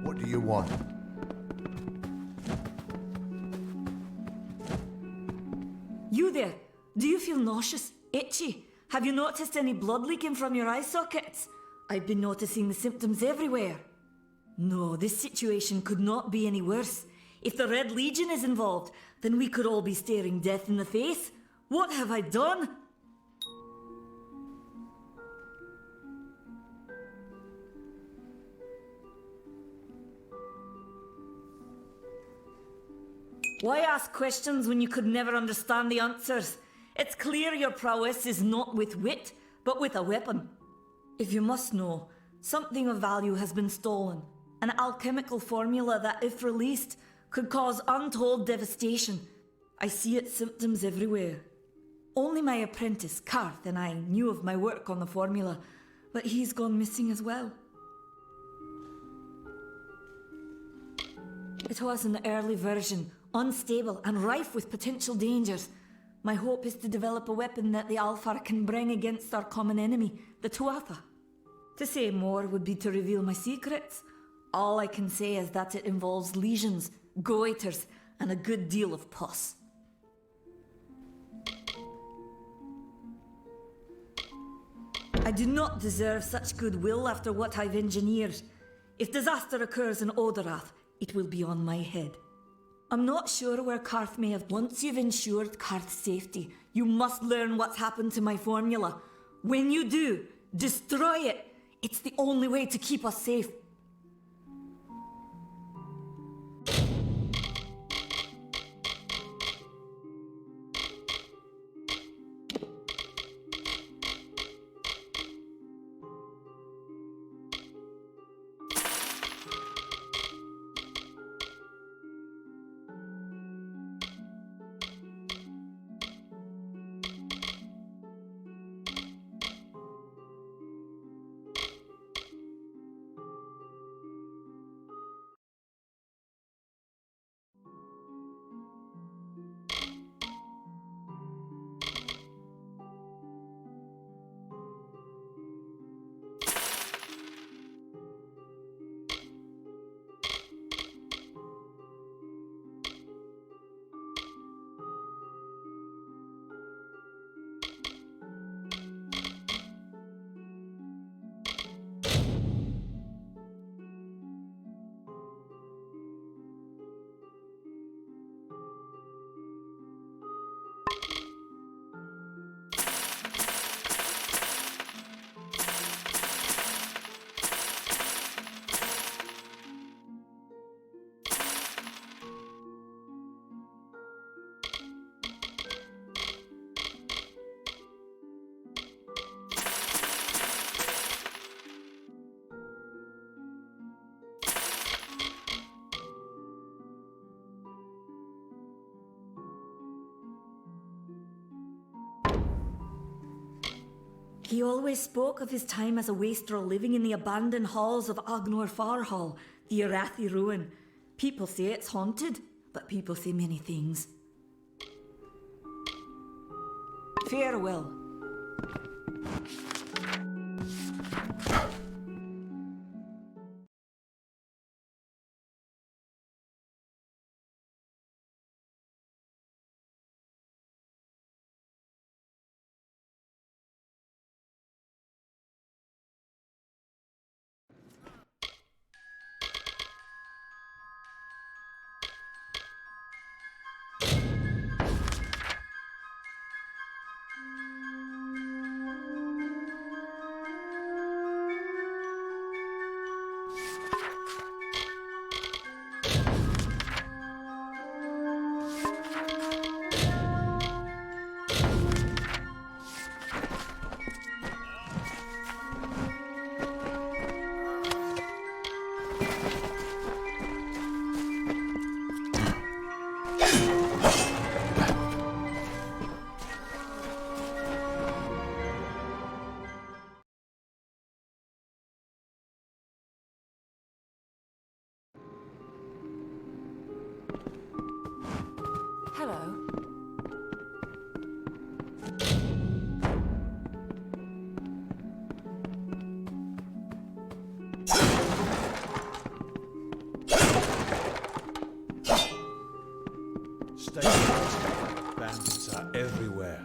What do you want? You there? Do you feel nauseous? Itchy? Have you noticed any blood leaking from your eye sockets? I've been noticing the symptoms everywhere. No, this situation could not be any worse. If the Red Legion is involved, then we could all be staring death in the face. What have I done? Why ask questions when you could never understand the answers? It's clear your prowess is not with wit, but with a weapon. If you must know, something of value has been stolen. An alchemical formula that, if released, could cause untold devastation. I see its symptoms everywhere. Only my apprentice, Karth, and I knew of my work on the formula, but he's gone missing as well. It was an early version, unstable and rife with potential dangers. My hope is to develop a weapon that the Alfar can bring against our common enemy, the Tuatha. To say more would be to reveal my secrets. All I can say is that it involves lesions, goiters, and a good deal of pus. I do not deserve such goodwill after what I've engineered. If disaster occurs in Odorath, it will be on my head. I'm not sure where Karth may have. Once you've ensured Karth's safety, you must learn what's happened to my formula. When you do, destroy it. It's the only way to keep us safe. He always spoke of his time as a wastrel living in the abandoned halls of Agnor Farhall, the Arathi ruin. People say it's haunted, but people say many things. Farewell. Hello. Stay close. Bandits are everywhere.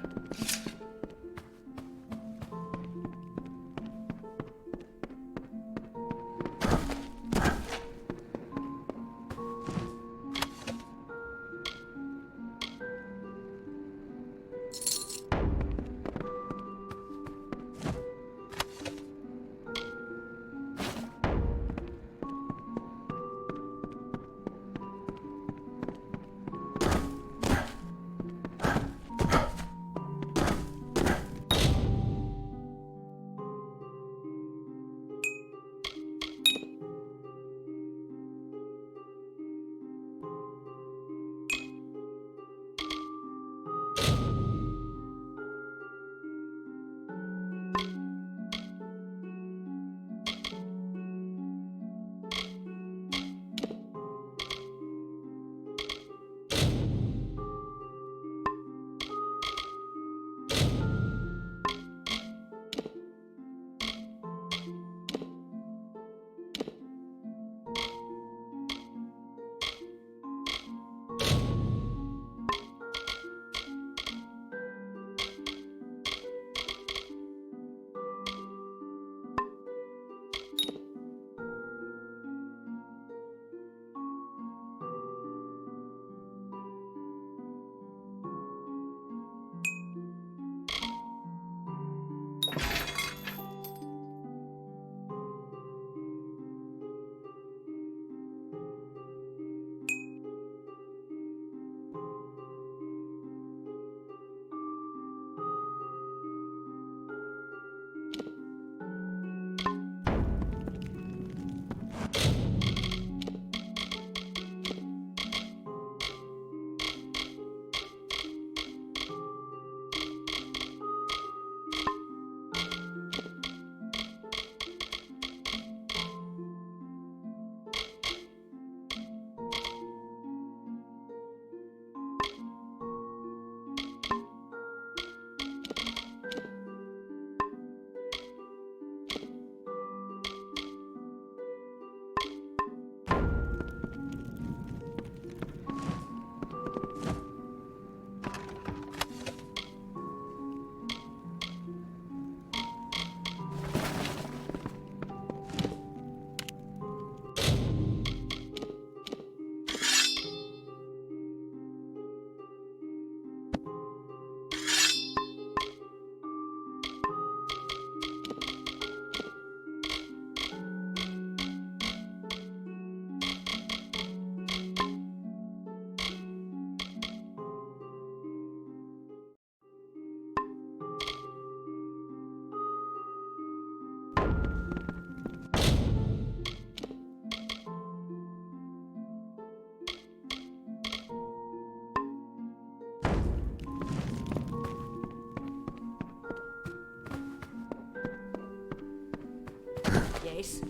this?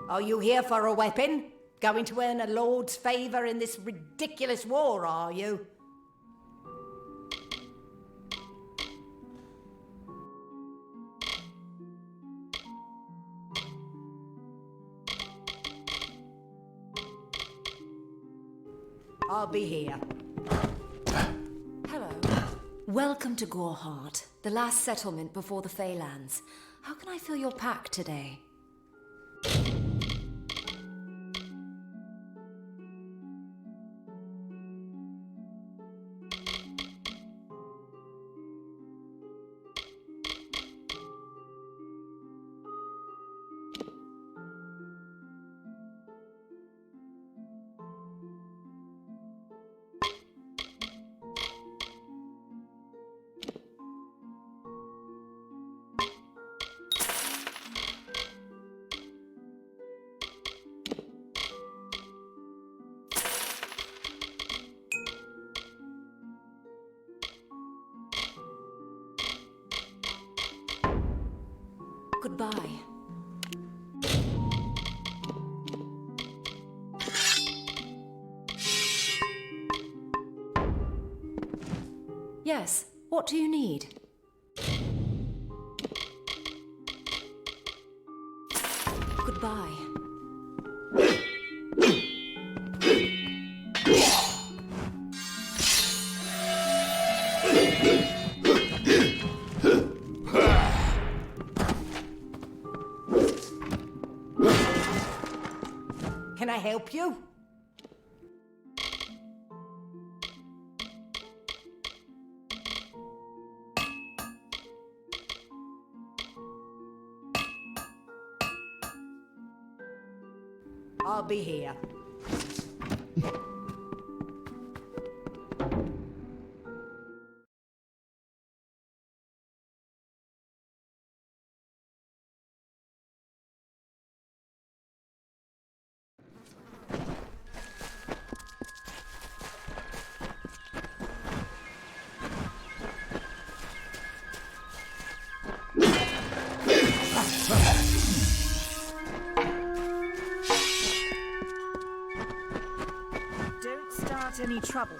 Are you here for a weapon? Going to earn a lord's favour in this ridiculous war, are you? I'll be here. Hello. Welcome to Goreheart, the last settlement before the Feylands. How can I fill your pack today? Goodbye. Yes, what do you need? Goodbye. Can I help you? I'll be here. Don't start any trouble.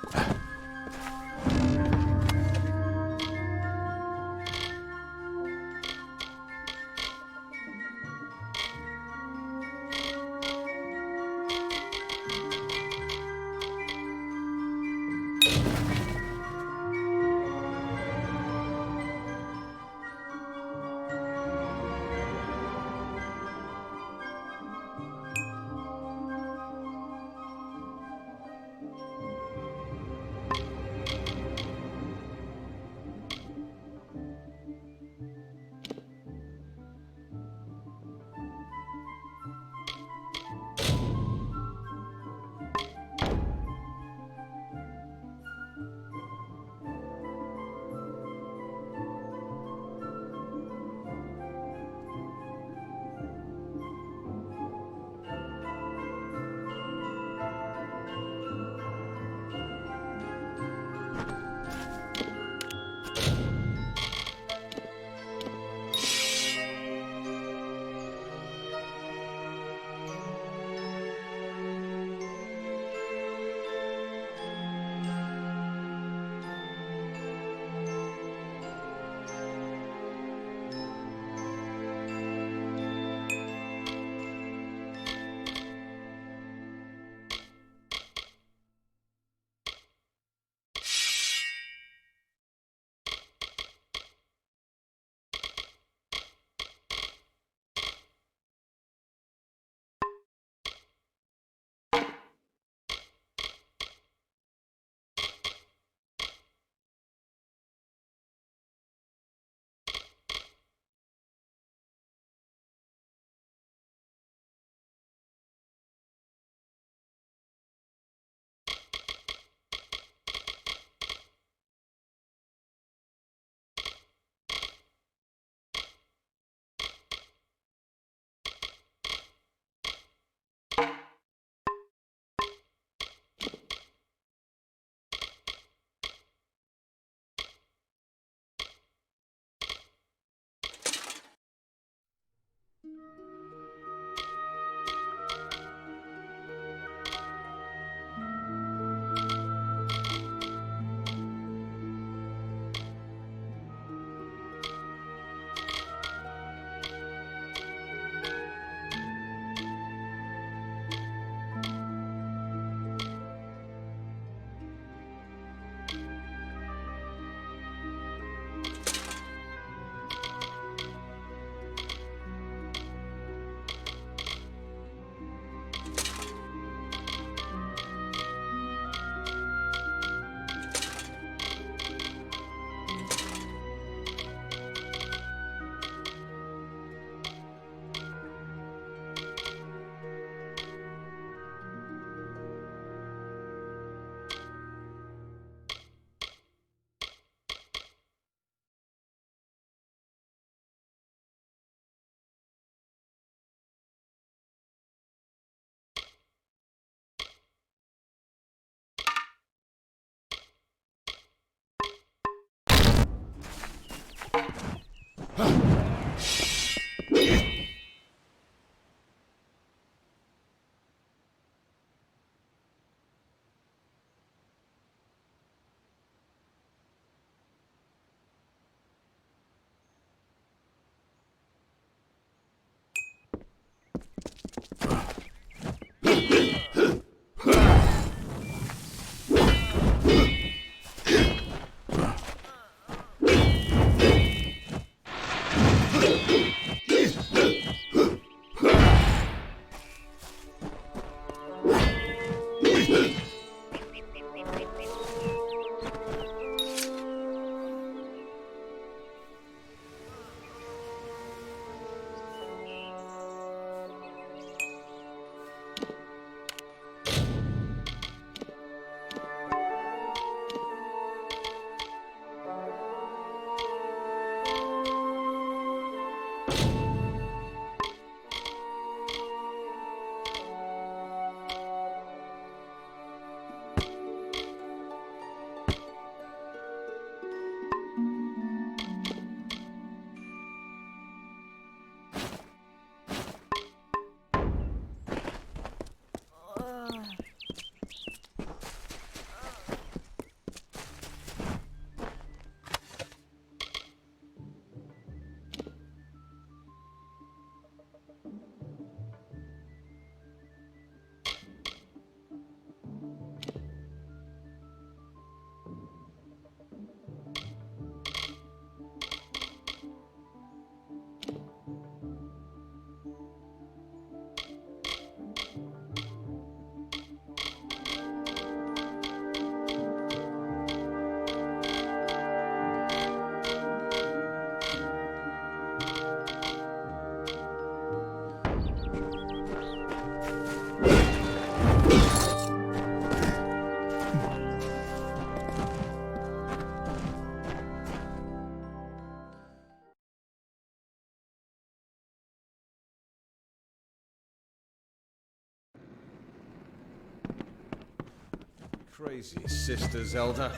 Crazy sister Zelda.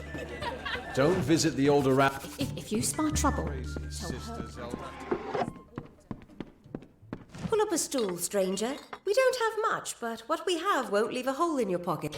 Don't visit the older rat. If you spot trouble, Crazy sister Zelda. pull up a stool, stranger. We don't have much, but what we have won't leave a hole in your pocket.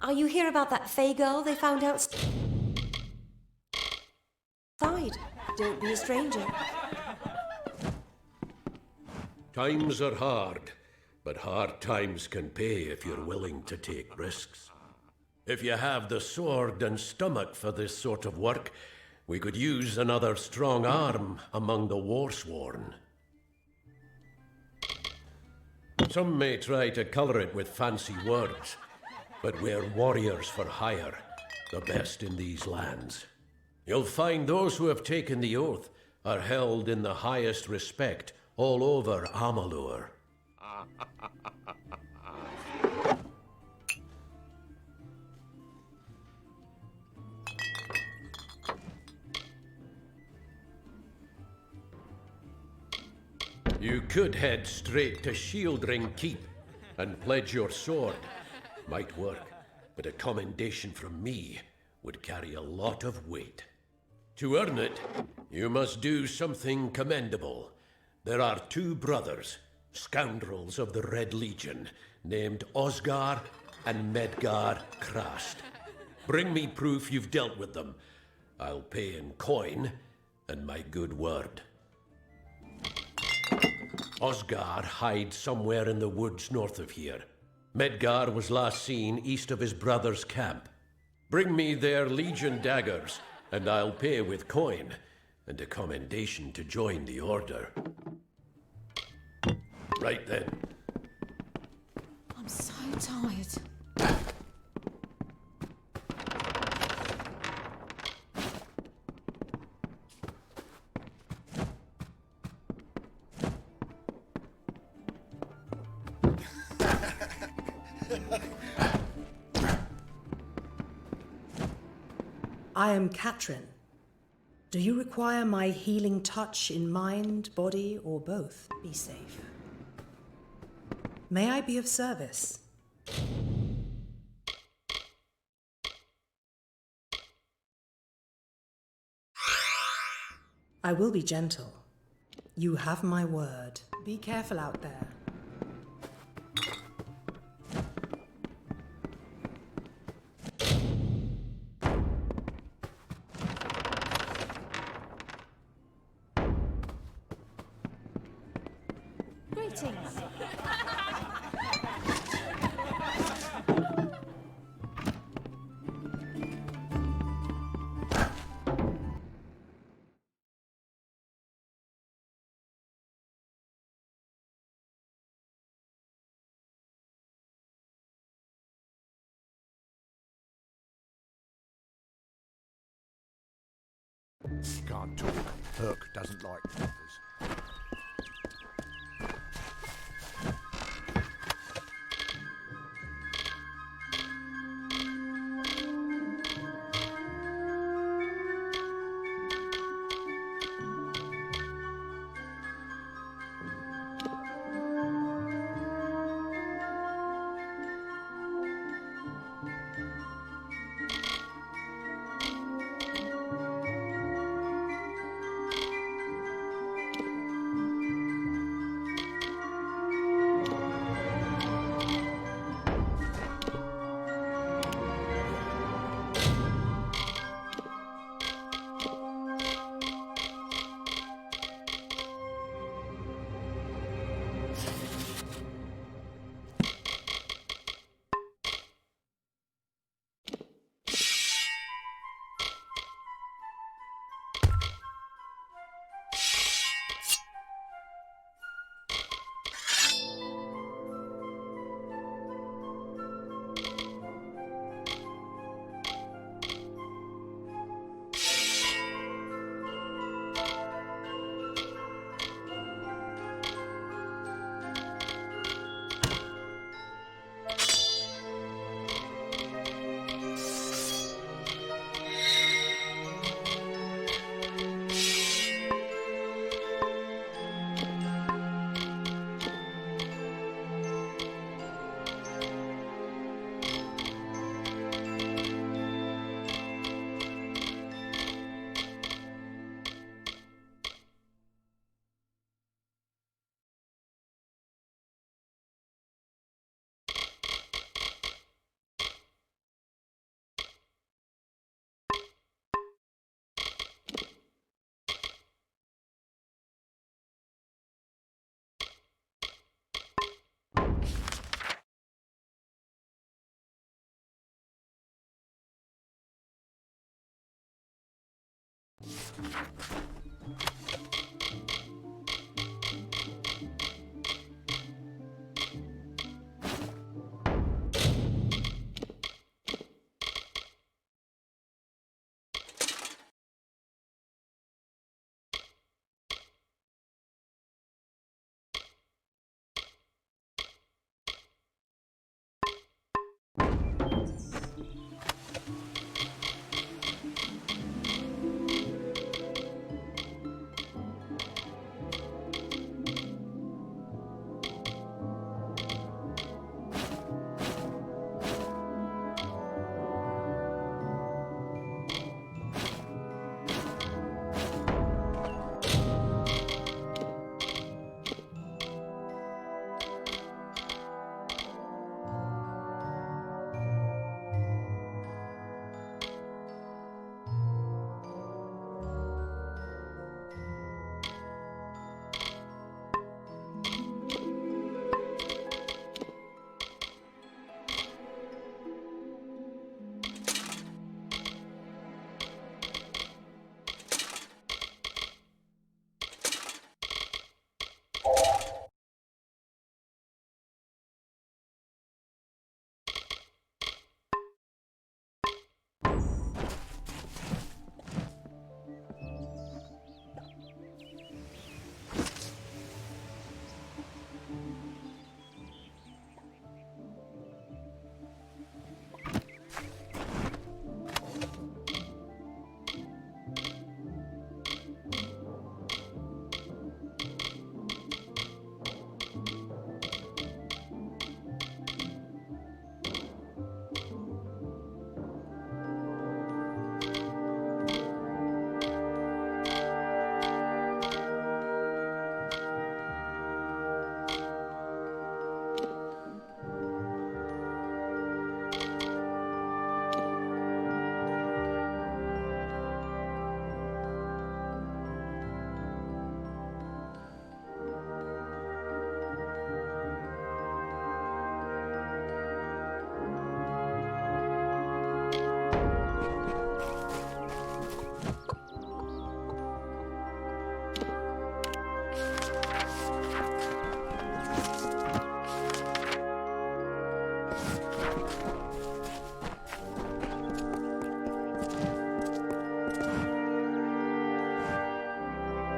Are you here about that Fey girl they found outside? Don't be a stranger. Times are hard, but hard times can pay if you're willing to take risks. If you have the sword and stomach for this sort of work, we could use another strong arm among the warsworn. Some may try to colour it with fancy words, but we're warriors for hire, the best in these lands. You'll find those who have taken the oath are held in the highest respect all over Amalur. You could head straight to Shieldring Keep and pledge your sword. Might work, but a commendation from me would carry a lot of weight. To earn it, you must do something commendable. There are two brothers, scoundrels of the Red Legion, named Osgar and Medgar Krast. Bring me proof you've dealt with them. I'll pay in coin and my good word. Osgar hides somewhere in the woods north of here. Medgar was last seen east of his brother's camp. Bring me their legion daggers, and I'll pay with coin, and a commendation to join the order. Right then. I'm so tired. I am Katrin. Do you require my healing touch in mind, body, or both? Be safe. May I be of service? I will be gentle. You have my word. Be careful out there. Greetings. Can't talk. Herc doesn't like talkers.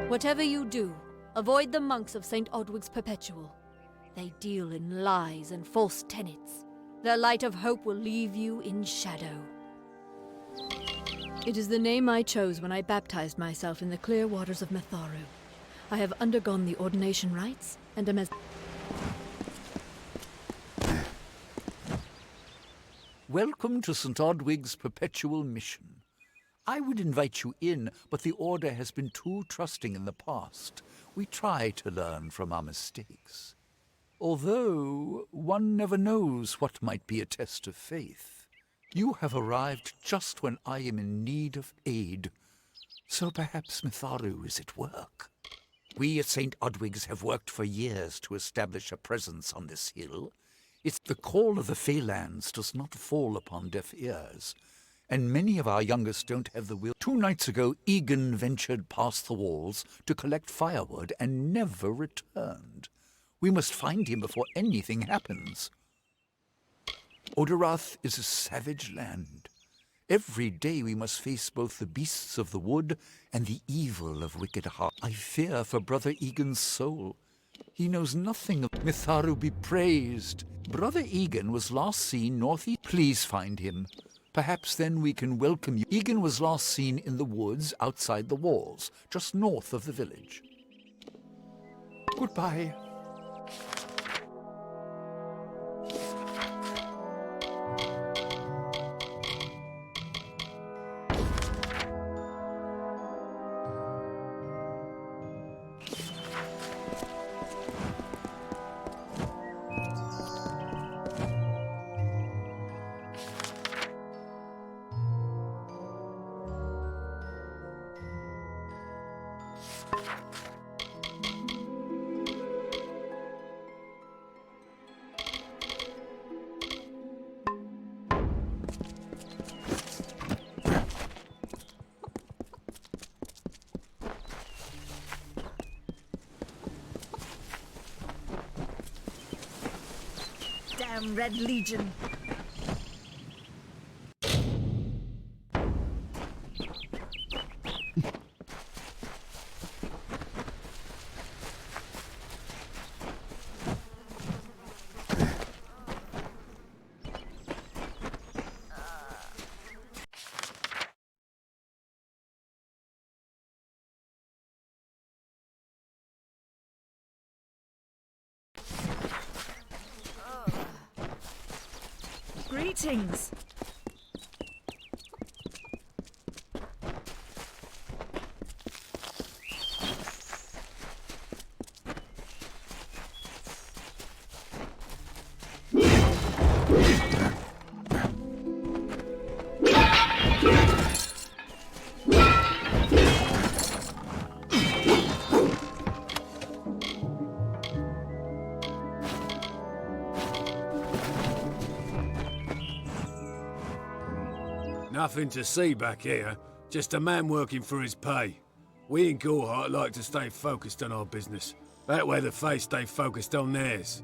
Whatever you do, avoid the monks of St. Odwig's Perpetual. They deal in lies and false tenets. Their light of hope will leave you in shadow. It is the name I chose when I baptized myself in the clear waters of Metharu. I have undergone the ordination rites and am as... Welcome to St. Odwig's Perpetual Mission. I would invite you in, but the Order has been too trusting in the past. We try to learn from our mistakes. Although, one never knows what might be a test of faith. You have arrived just when I am in need of aid. So perhaps Metharu is at work. We at St. Odwig's have worked for years to establish a presence on this hill. It's the call of the Feylands does not fall upon deaf ears. And many of our youngest don't have the will. 2 nights ago, Egan ventured past the walls to collect firewood and never returned. We must find him before anything happens. Oderath is a savage land. Every day we must face both the beasts of the wood and the evil of wicked hearts. I fear for Brother Egan's soul. He knows nothing of Metharu be praised. Brother Egan was last seen northeast. Please find him. Perhaps then we can welcome you. Egan was last seen in the woods outside the walls, just north of the village. Goodbye. Damn Red Legion. Greetings. Nothing to see back here, just a man working for his pay. We in Gorhart like to stay focused on our business. That way the Fae stay focused on theirs.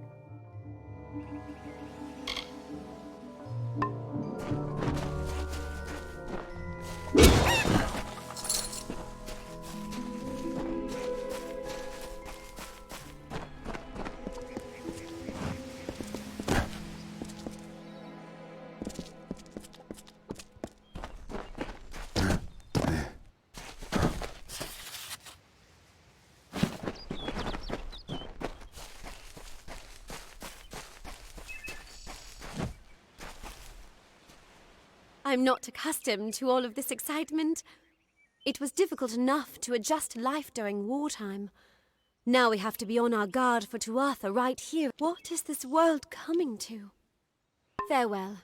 I'm not accustomed to all of this excitement. It was difficult enough to adjust to life during wartime. Now we have to be on our guard for Tuatha right here. What is this world coming to? Farewell.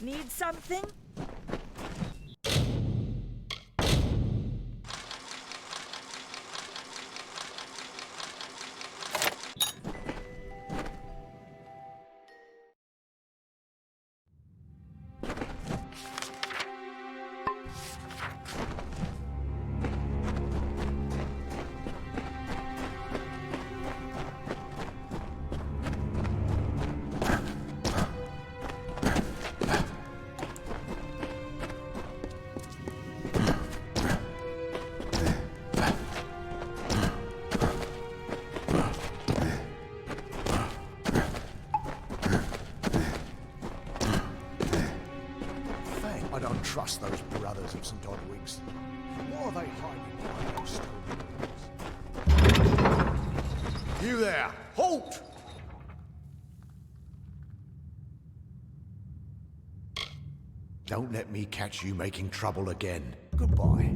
Need something? sons of St. Odwig's. What are they hiding behind those stone walls? You there! Halt! Don't let me catch you making trouble again. Goodbye.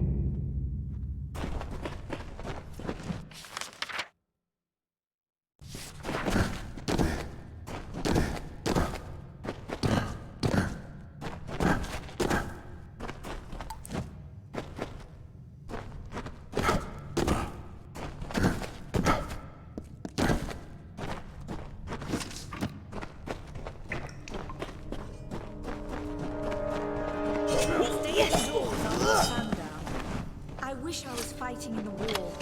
I wish I was fighting in the war.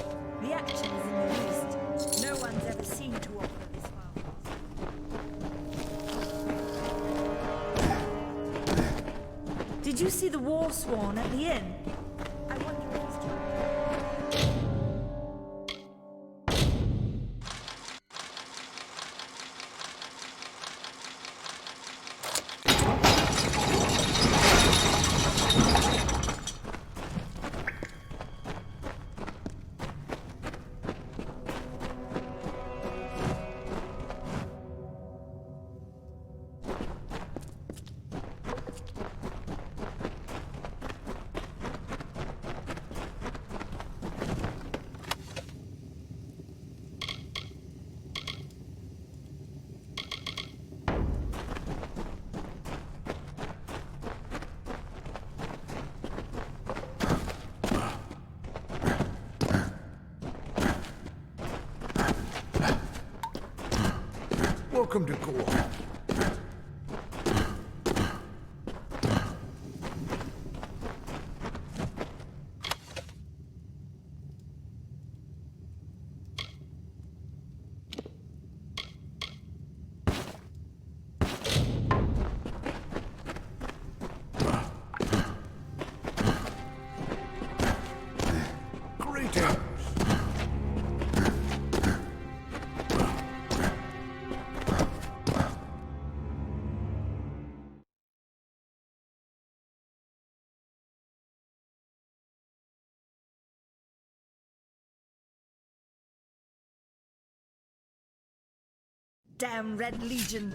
The action is in the East. No one's ever seen to offer this far. Did you see the war swan at the inn? I wonder if it's true. Welcome to Gore. Damn Red Legion.